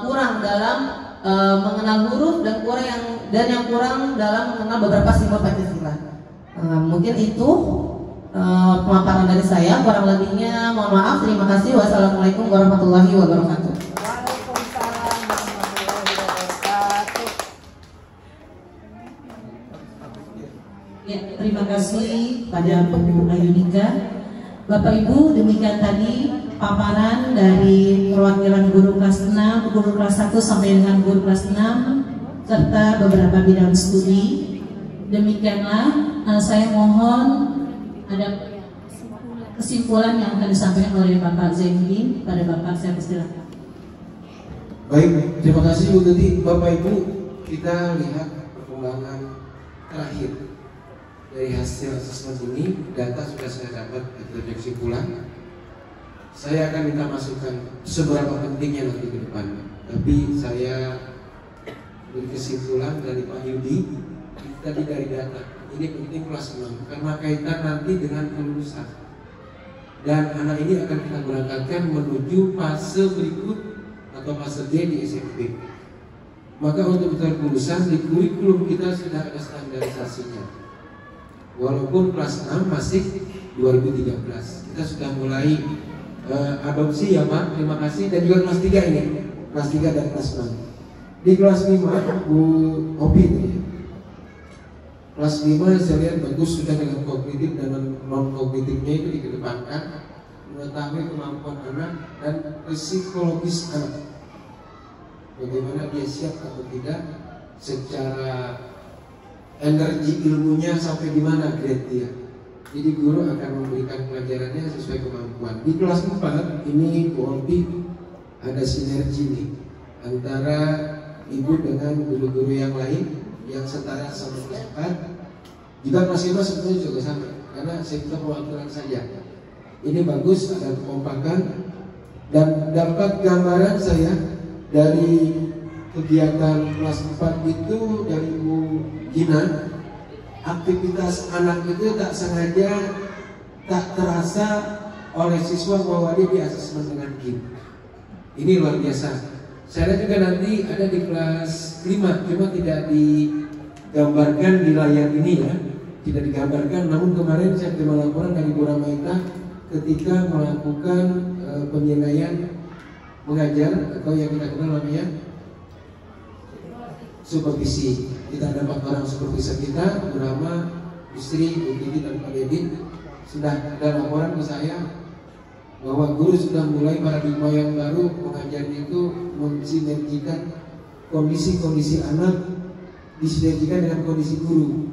kurang dalam mengenal huruf dan yang kurang dalam mengenal beberapa simbol Pancasila. Mungkin itu pemaparan dari saya. Kurang lebihnya mohon maaf. Terima kasih. Wassalamualaikum warahmatullahi wabarakatuh. Ya, terima kasih pada Bu Ayunika. Bapak Ibu, demikian tadi paparan dari perwakilan guru kelas 6, guru kelas 1 sampai dengan guru kelas 6 serta beberapa bidang studi. Demikianlah saya mohon ada kesimpulan yang akan disampaikan oleh Bapak Zainuddin. Pada Bapak saya persilakan. Baik, terima kasih Bu Tuti. Bapak Ibu, kita lihat perkembangan terakhir dari hasil asesmen ini. Data sudah saya dapat, kita kesimpulan. Saya akan minta masukan seberapa pentingnya nanti ke depan. Tapi saya beri kesimpulan dari Pak Yudi tadi dari data. Ini penting kelas 6 karena kaitan nanti dengan kelulusan. Dan anak ini akan kita berangkatkan menuju fase berikut atau fase D di SMP. Maka untuk kelulusan di kurikulum kita sudah ada standarisasinya. Walaupun kelas 6 masih 2013, kita sudah mulai adopsi ya Pak, terima kasih. Dan juga kelas 3 ini, kelas 3 dan kelas 6. Di kelas 5 Bu Opi ya. Kelas 5 saya lihat bagus sudah dengan kognitif dan non kognitifnya itu dikedepankan, mengetahui kemampuan anak dan psikologis anak, bagaimana dia siap atau tidak secara energi ilmunya sampai di mana grade dia. Jadi guru akan memberikan pelajarannya sesuai kemampuan. Di kelas 4 ini Bu Opi ada sinergi nih antara ibu dengan guru-guru yang lain yang setara sama kelas 4. Juga kelas 5 sebetulnya juga sama, karena sektor perwakilan saja. Ini bagus, ada kekompakan. Dan dapat gambaran saya dari kegiatan kelas 4 itu dari Bu Gina, aktivitas anak itu tak sengaja, tak terasa oleh siswa bahwa dia di asesmen dengan GIM. Ini luar biasa. Saya juga nanti ada di kelas 5, cuma tidak digambarkan di layar ini ya, tidak digambarkan. Namun kemarin saya terima laporan dari Bu Ramaita ketika melakukan penilaian mengajar atau yang kita kenal namanya supervisi. Kita dapat orang supervisor kita, Bu Rama, istri, Bu Titi dan Pak Deddy, sudah ada laporan ke saya bahwa guru sudah mulai paradigma yang baru mengajarnya itu mensinergikan kondisi-kondisi anak disinergikan dengan kondisi guru.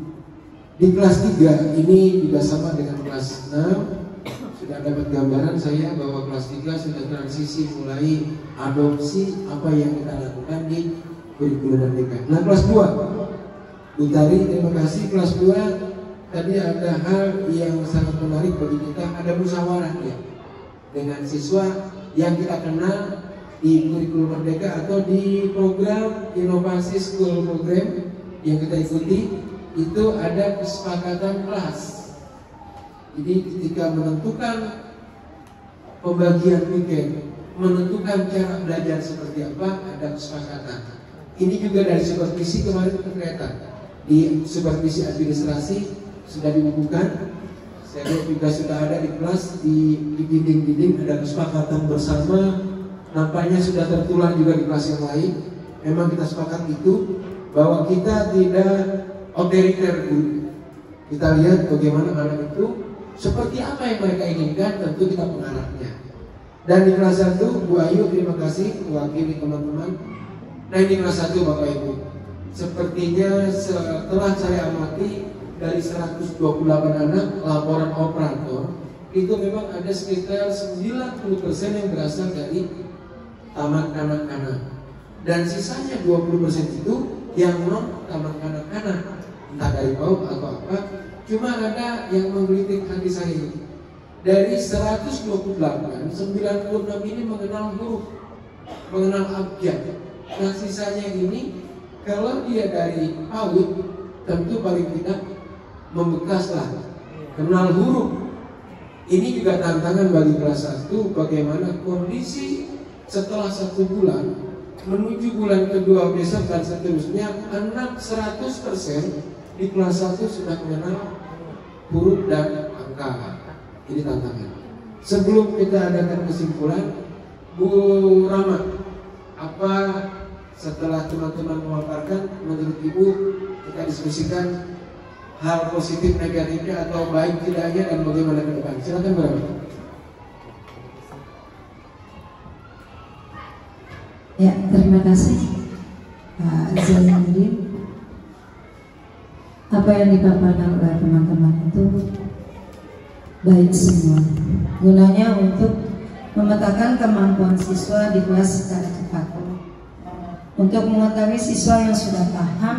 Di kelas 3 ini juga sama dengan kelas 6. Sudah dapat gambaran saya bahwa kelas 3 sudah transisi mulai adopsi apa yang kita lakukan di kurikulum merdeka. Nah kelas 2 Bu Tari, terima kasih. Kelas 2 tadi ada hal yang sangat menarik bagi kita, ada musyawarah ya dengan siswa yang kita kenal di kurikulum merdeka atau di program inovasi school program yang kita ikuti. Itu ada kesepakatan kelas. Jadi ketika menentukan pembagian weekend, menentukan cara belajar seperti apa, ada kesepakatan. Ini juga dari supervisi kemarin kelihatan. Di supervisi administrasi sudah dibukukan. Saya lihat juga sudah ada di kelas, di dinding-dinding ada kesepakatan bersama. Nampaknya sudah tertular juga di kelas yang lain. Memang kita sepakat itu bahwa kita tidak otoriter guru. Kita lihat bagaimana anak itu seperti apa yang mereka inginkan, tentu kita pengarahnya. Dan di kelas 1 Bu Ayu, terima kasih mewakili teman-teman. Nah ini kelas 1 Bapak Ibu, sepertinya setelah saya amati dari 128 anak laporan operator itu memang ada sekitar 90% yang berasal dari taman kanak-kanak, dan sisanya 20% itu yang non taman kanak-kanak, entah dari PAUD atau apa. Cuma ada yang menggelitik hati saya ini. Dari 128, 96 ini mengenal huruf, mengenal abjad. Nah sisanya ini kalau dia dari PAUD tentu paling tidak membekas lah, kenal huruf. Ini juga tantangan bagi kelas 1, bagaimana kondisi setelah 1 bulan menuju bulan kedua besok dan seterusnya, anak 100% di kelas 1 sudah mengenal huruf dan angka. Ini tantangan. Sebelum kita adakan kesimpulan, Bu Rama, apa setelah teman-teman memaparkan, menurut Ibu kita diskusikan hal positif negatifnya atau baik tidaknya dan bagaimana ke depan? Silakan Bu Rama. Ya, terima kasih Pak Zainuddin. Apa yang dipaparkan oleh teman-teman itu baik semua. Gunanya untuk memetakan kemampuan siswa di kelas secara cepat. Untuk mengetahui siswa yang sudah paham,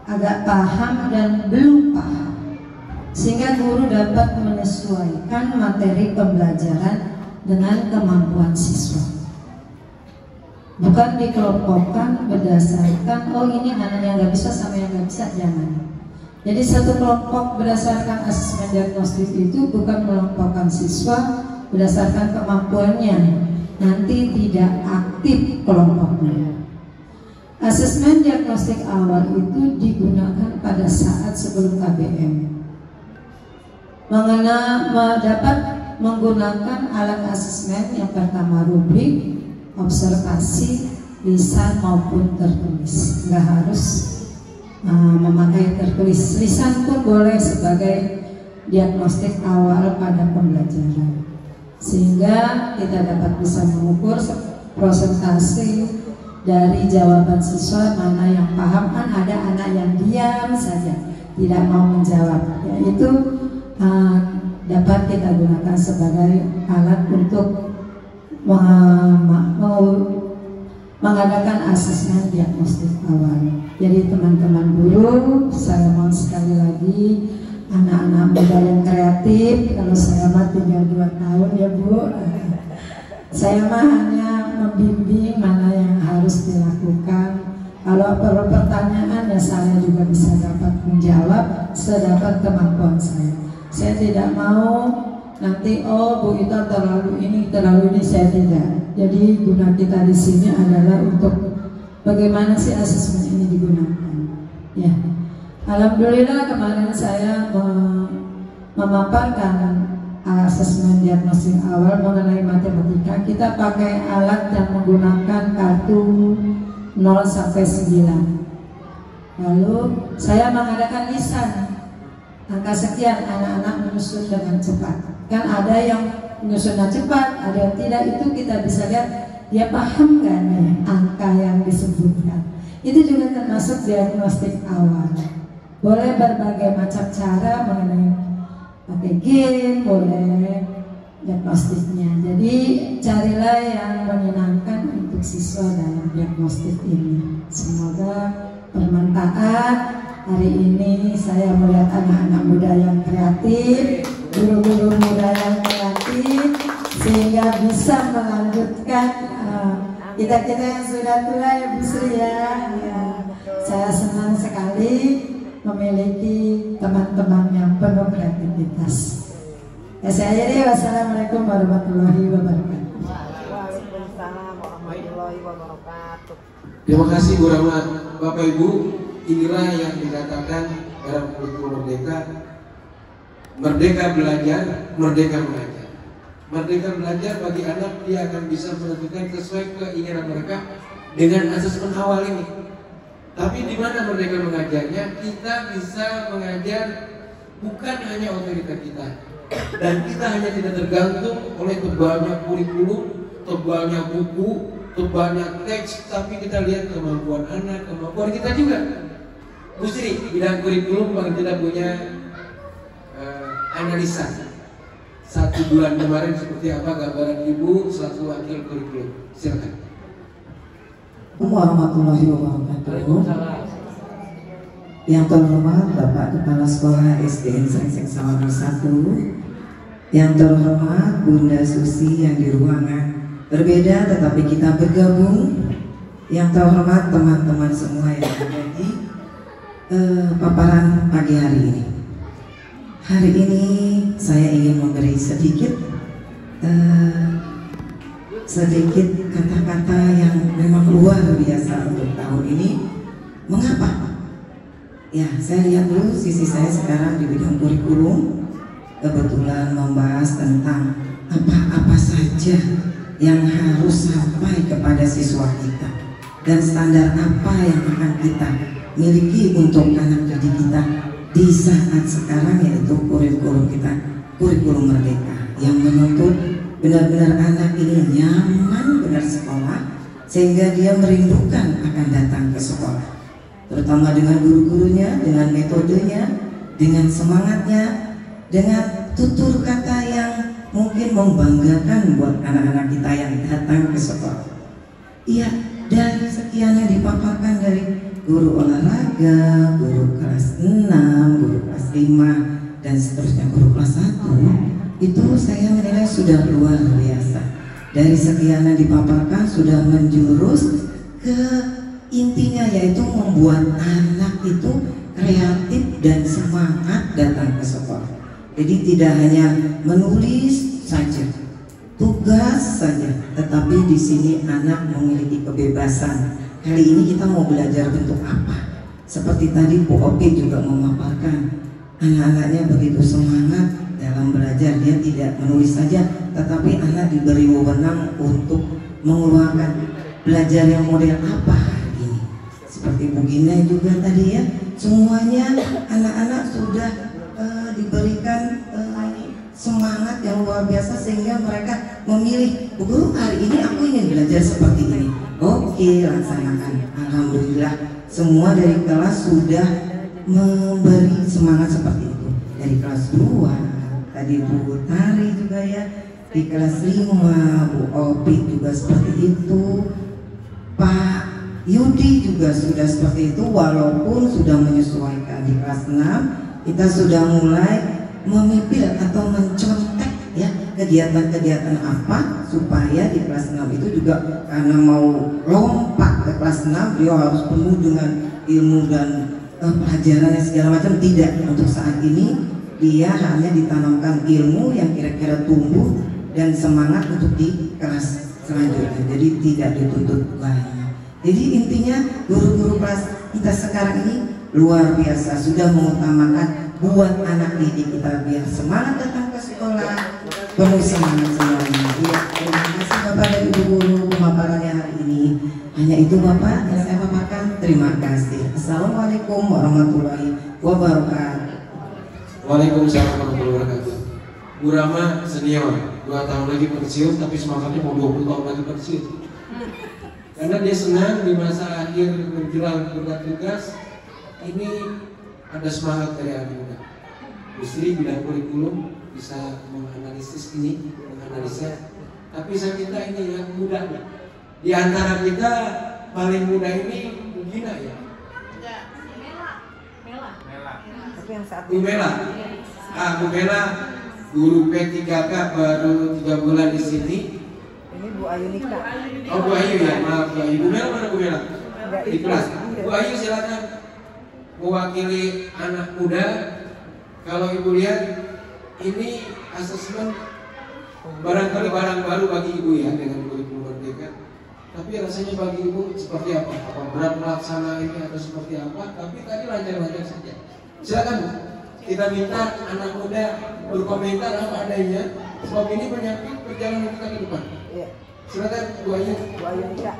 agak paham dan belum paham, sehingga guru dapat menyesuaikan materi pembelajaran dengan kemampuan siswa. Bukan dikelompokkan berdasarkan oh ini anak yang nggak bisa sama yang nggak bisa, jangan. Jadi satu kelompok berdasarkan asesmen diagnostik itu bukan mengelompokkan siswa berdasarkan kemampuannya, nanti tidak aktif kelompoknya. Asesmen diagnostik awal itu digunakan pada saat sebelum KBM. Dapat menggunakan alat asesmen yang pertama rubrik, observasi, lisan maupun tertulis. Nggak harus memakai tertulis. Lisan pun boleh sebagai diagnostik awal pada pembelajaran, sehingga kita dapat bisa mengukur prosentase dari jawaban siswa mana yang paham. Kan ada anak yang diam saja, tidak mau menjawab, yaitu dapat kita gunakan sebagai alat untuk mengadakan asesmen diagnostik awal. Jadi teman-teman guru, saya mohon sekali lagi anak-anak muda yang kreatif, kalau saya mah 32 tahun ya Bu, saya mah hanya membimbing mana yang harus dilakukan. Kalau perlu pertanyaan ya saya juga bisa dapat menjawab sedapat kemampuan saya. Saya tidak mau nanti oh Bu Ita terlalu ini saya tidak. Jadi guna kita di sini adalah untuk bagaimana sih asesmen ini digunakan. Ya, alhamdulillah kemarin saya memaparkan asesmen diagnostik awal mengenai matematika. Kita pakai alat yang menggunakan kartu 0 sampai 9. Lalu saya mengadakan lisan. Angka sekian anak-anak menyusun dengan cepat. Kan ada yang menyusunnya cepat, ada yang tidak. Itu kita bisa lihat dia paham nggak nih angka yang disebutkan. Itu juga termasuk diagnostik awal. Boleh berbagai macam cara mengenai pakai game, boleh diagnostiknya. Jadi carilah yang menyenangkan untuk siswa dalam diagnostik ini. Semoga bermanfaat. Hari ini saya melihat anak-anak muda yang kreatif, guru-guru muda yang kreatif, sehingga bisa melanjutkan kita-kita yang sudah tua ya Bu Sri ya. Saya senang sekali memiliki teman-teman yang penuh kreativitas. Ya, saya akhiri. Wassalamualaikum warahmatullahi wabarakatuh. Waalaikumsalam warahmatullahi wabarakatuh. Terima kasih Bu Rahmat. Bapak Ibu, inilah yang dikatakan dalam kurikulum merdeka. Merdeka belajar, merdeka mengajar. Merdeka belajar bagi anak, dia akan bisa menentukan sesuai keinginan mereka dengan asesmen awal ini. Tapi di mana merdeka mengajarnya? Kita bisa mengajar bukan hanya otoritas kita, dan kita hanya tidak tergantung oleh tebalnya kurikulum, tebalnya buku, tebalnya teks, tapi kita lihat kemampuan anak, kemampuan kita juga. Bu Sri, bidang kurikulum paling tidak punya analisa 1 bulan kemarin seperti apa gambaran Ibu selaku wakil kurikulum. Silakan. Warahmatullahi wabarakatuh. Yang terhormat Bapak Kepala Sekolah SDN Srengseng Sawangan 1, yang terhormat Bunda Susi yang di ruangan berbeda tetapi kita bergabung, yang terhormat teman-teman semua yang ada di paparan pagi hari ini. Hari ini saya ingin memberi sedikit sedikit kata-kata yang memang luar biasa untuk tahun ini. Mengapa? Ya, saya lihat dulu sisi saya sekarang di bidang kurikulum. Kebetulan membahas tentang apa-apa saja yang harus sampai kepada siswa kita dan standar apa yang akan kita miliki untuk anak didik kita di saat sekarang, yaitu kurikulum kita, kurikulum merdeka yang menuntut benar-benar anak ini nyaman benar sekolah sehingga dia merindukan akan datang ke sekolah, terutama dengan guru-gurunya, dengan metodenya, dengan semangatnya, dengan tutur kata yang mungkin membanggakan buat anak-anak kita yang datang ke sekolah. Iya, dari sekian yang dipaparkan dari guru olahraga, guru kelas 6, guru kelas 5, dan seterusnya guru kelas 1, itu saya menilai sudah luar biasa. Dari sekian yang dipaparkan sudah menjurus ke intinya, yaitu membuat anak itu kreatif dan semangat datang ke sekolah. Jadi tidak hanya menulis saja, tugas saja, tetapi di sini anak memiliki kebebasan. Kali ini kita mau belajar bentuk apa? Seperti tadi Bu Opi juga memaparkan, anak-anaknya begitu semangat dalam belajar. Dia tidak menulis saja, tetapi anak diberi wewenang untuk mengeluarkan belajar yang model apa hari ini. Seperti Bu Gina juga tadi ya, semuanya anak-anak sudah diberikan semangat yang luar biasa sehingga mereka memilih, Bu Guru hari ini aku ingin belajar seperti ini. Oke, laksanakan. Alhamdulillah semua dari kelas sudah memberi semangat seperti itu. Dari kelas 2 tadi Bu Tari juga ya, di kelas 5 Bu Opi juga seperti itu, Pak Yudi juga sudah seperti itu. Walaupun sudah menyesuaikan di kelas 6, kita sudah mulai memipil atau mencontek ya kegiatan-kegiatan apa supaya di kelas 6 itu juga, karena mau lompat ke kelas 6 dia harus penuh dengan ilmu dan pelajaran yang segala macam. Tidak, untuk saat ini dia hanya ditanamkan ilmu yang kira-kira tumbuh dan semangat untuk di kelas selanjutnya. Jadi tidak dituntut banyak. Jadi intinya guru-guru kelas kita sekarang ini luar biasa, sudah mengutamakan buat anak didik kita biar semangat datang ke sekolah, penuh semangat semuanya. Iya, terima kasih Bapak dan Ibu guru pemaparannya hari ini. Hanya itu Bapak yang saya paparkan. Terima kasih. Assalamualaikum warahmatullahi wabarakatuh. Waalaikumsalam warahmatullahi wabarakatuh. Bu Rama senior, 2 tahun lagi pensiun, tapi semangatnya mau 20 tahun lagi pensiun. Karena dia senang di masa akhir menjelang berat tugas ini ada semangat dari anak muda. Justru bidang kurikulum bisa menganalisis ini, menganalisa. Tapi saya minta ini yang muda nih. Di antara kita paling muda ini Bu Gina ya. Tapi yang saat Bu Mela. Bu Mela guru P3K baru 3 bulan di sini. Ini Bu Ayu Nika. Oh Bu Ayu ya, maaf Bu Ayu. Bu Mela mana Bu Mela? Di kelas. Bu Ayu silakan mewakili anak muda. Kalau Ibu lihat ini asesmen barangkali barang baru bagi Ibu ya dengan kurikulum merdeka. Tapi rasanya bagi Ibu seperti apa? Apa berat melaksana ini atau seperti apa? Tapi tadi lancar-lancar saja. Silakan Bu. Kita minta anak muda berkomentar apa adanya, sebab ini penyakit perjalanan kita ke depan. Silakan Bu Ayu. Bu Ayu Nika.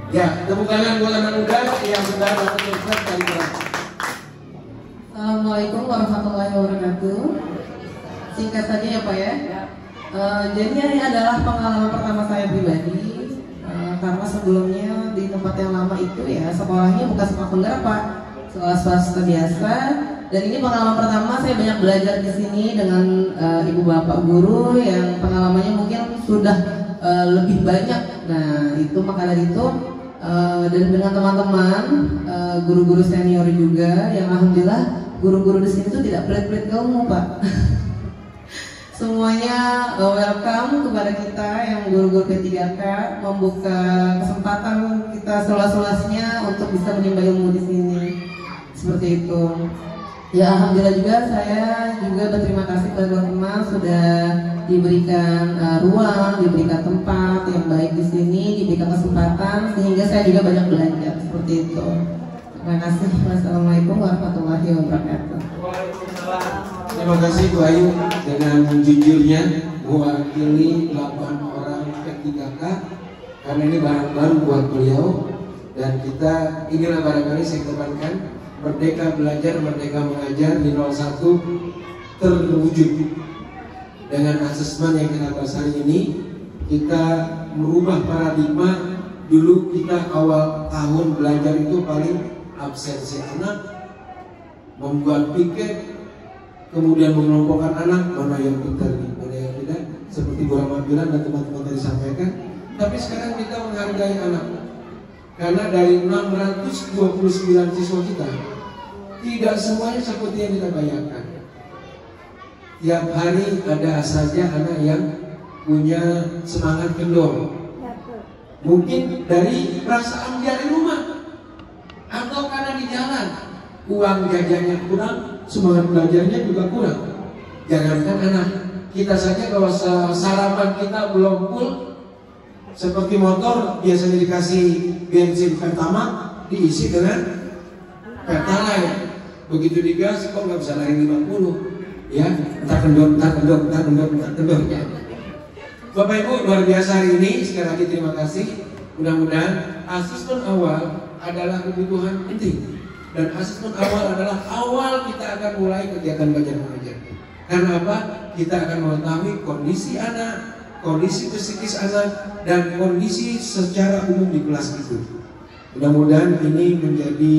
Ya, tepuk tangan buat anak muda yang sudah melakukan kali keras. Assalamualaikum warahmatullahi wabarakatuh. Singkat saja ya Pak ya. Jadi ini adalah pengalaman pertama saya pribadi, karena sebelumnya di tempat yang lama itu ya sekolahnya bukan sekolah penggerak Pak, sekolah swasta biasa. Dan ini pengalaman pertama saya banyak belajar di sini dengan ibu bapak guru yang pengalamannya mungkin sudah lebih banyak. Nah itu maka dari itu dan dengan teman-teman guru-guru senior juga yang alhamdulillah guru-guru di sini tuh tidak pelit-pelit ilmu Pak. Semuanya welcome kepada kita yang guru-guru P3K, membuka kesempatan kita seluas-luasnya untuk bisa menimba ilmu di sini. Seperti itu. Ya alhamdulillah juga saya juga berterima kasih kepada teman-teman sudah diberikan ruang, diberikan tempat yang baik di sini, diberikan kesempatan sehingga saya juga banyak belajar seperti itu. Terima kasih. Wassalamualaikum warahmatullahi wabarakatuh. Terima kasih Bu Ayu dengan jujurnya mewakili 8 orang P3K karena ini barang baru buat beliau dan kita inilah barangkali saya tekankan Merdeka Belajar, Merdeka Mengajar di 01 terwujud dengan asesmen yang kita bahas hari ini. Kita merubah paradigma. Dulu kita awal tahun belajar itu paling absensi anak, membuat piket, kemudian mengelompokkan anak mana yang pintar, mana yang tidak, seperti Bu Rahmat bilang dan teman-teman tadi sampaikan. Tapi sekarang kita menghargai anak, karena dari 629 siswa kita tidak semuanya seperti yang kita bayangkan. Tiap hari ada saja anak yang punya semangat kendor, mungkin dari perasaan dia di rumah atau karena di jalan uang jajannya kurang, semangat belajarnya juga kurang. Jangankan anak, kita saja kalau sarapan kita belum full, seperti motor biasanya dikasih bensin pertama diisi dengan pertalite, begitu digas kok nggak bisa lari 50 ya, entar kendor ya. Bapak Ibu luar biasa hari ini, sekali lagi terima kasih. Mudah-mudahan asesmen awal adalah kebutuhan penting. Dan asesmen awal adalah awal kita akan mulai kegiatan belajar mengajar. Karena apa? Kita akan mengetahui kondisi anak, kondisi psikis anak, dan kondisi secara umum di kelas itu. Mudah-mudahan ini menjadi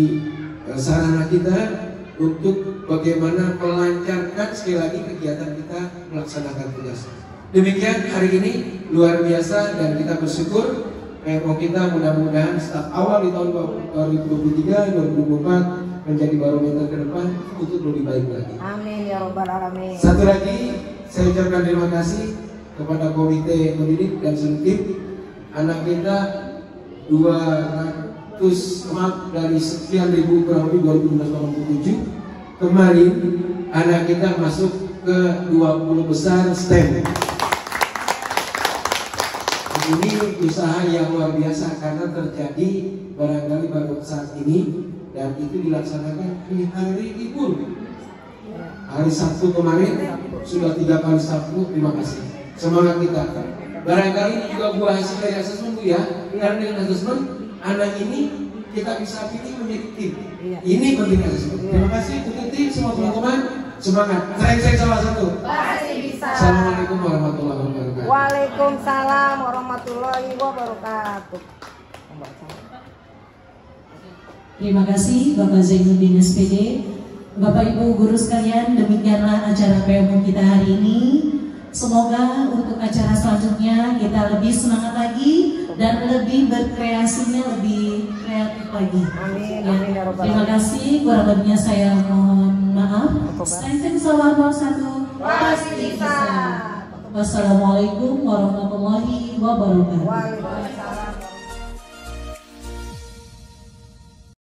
sarana kita untuk bagaimana melancarkan sekali lagi kegiatan kita melaksanakan tugas. Demikian hari ini luar biasa dan kita bersyukur. PMO kita mudah-mudahan start awal di tahun 2023, 2024 menjadi barometer ke depan untuk lebih baik lagi. Amin ya robbal alamin. Satu lagi saya ucapkan terima kasih kepada komite pendidik dan tim. Anak kita 200 dari sekian ribu kurang lebih 2087 kemarin anak kita masuk ke 20 besar STEM. Ini usaha yang luar biasa karena terjadi barangkali baru saat ini dan itu dilaksanakan di hari libur. Hari Sabtu kemarin sudah 3 kali Sabtu. Terima kasih. Semangat kita. Barangkali ini juga buah hasil dari asesmen Bu ya. Karena dengan asesmen anak ini kita bisa pilih menjadi tim. Ini penting asesmen. Terima kasih untuk tim semua teman-teman. Semangat. Saya salah satu. Pasti bisa. Assalamualaikum warahmatullahi wabarakatuh. Waalaikumsalam warahmatullahi wabarakatuh. Terima kasih Bapak Zainuddin SPD. Bapak Ibu guru sekalian, demikianlah acara PMO kita hari ini. Semoga untuk acara selanjutnya kita lebih semangat lagi dan lebih berkreasinya lebih kreatif lagi. Amin. Ya. Amin ya robbal Terima alamin. kasih, kurang lebihnya saya mohon maaf. Assalamualaikum Pasti bisa. Wassalamualaikum warahmatullahi wabarakatuh. Waalaikumsalam.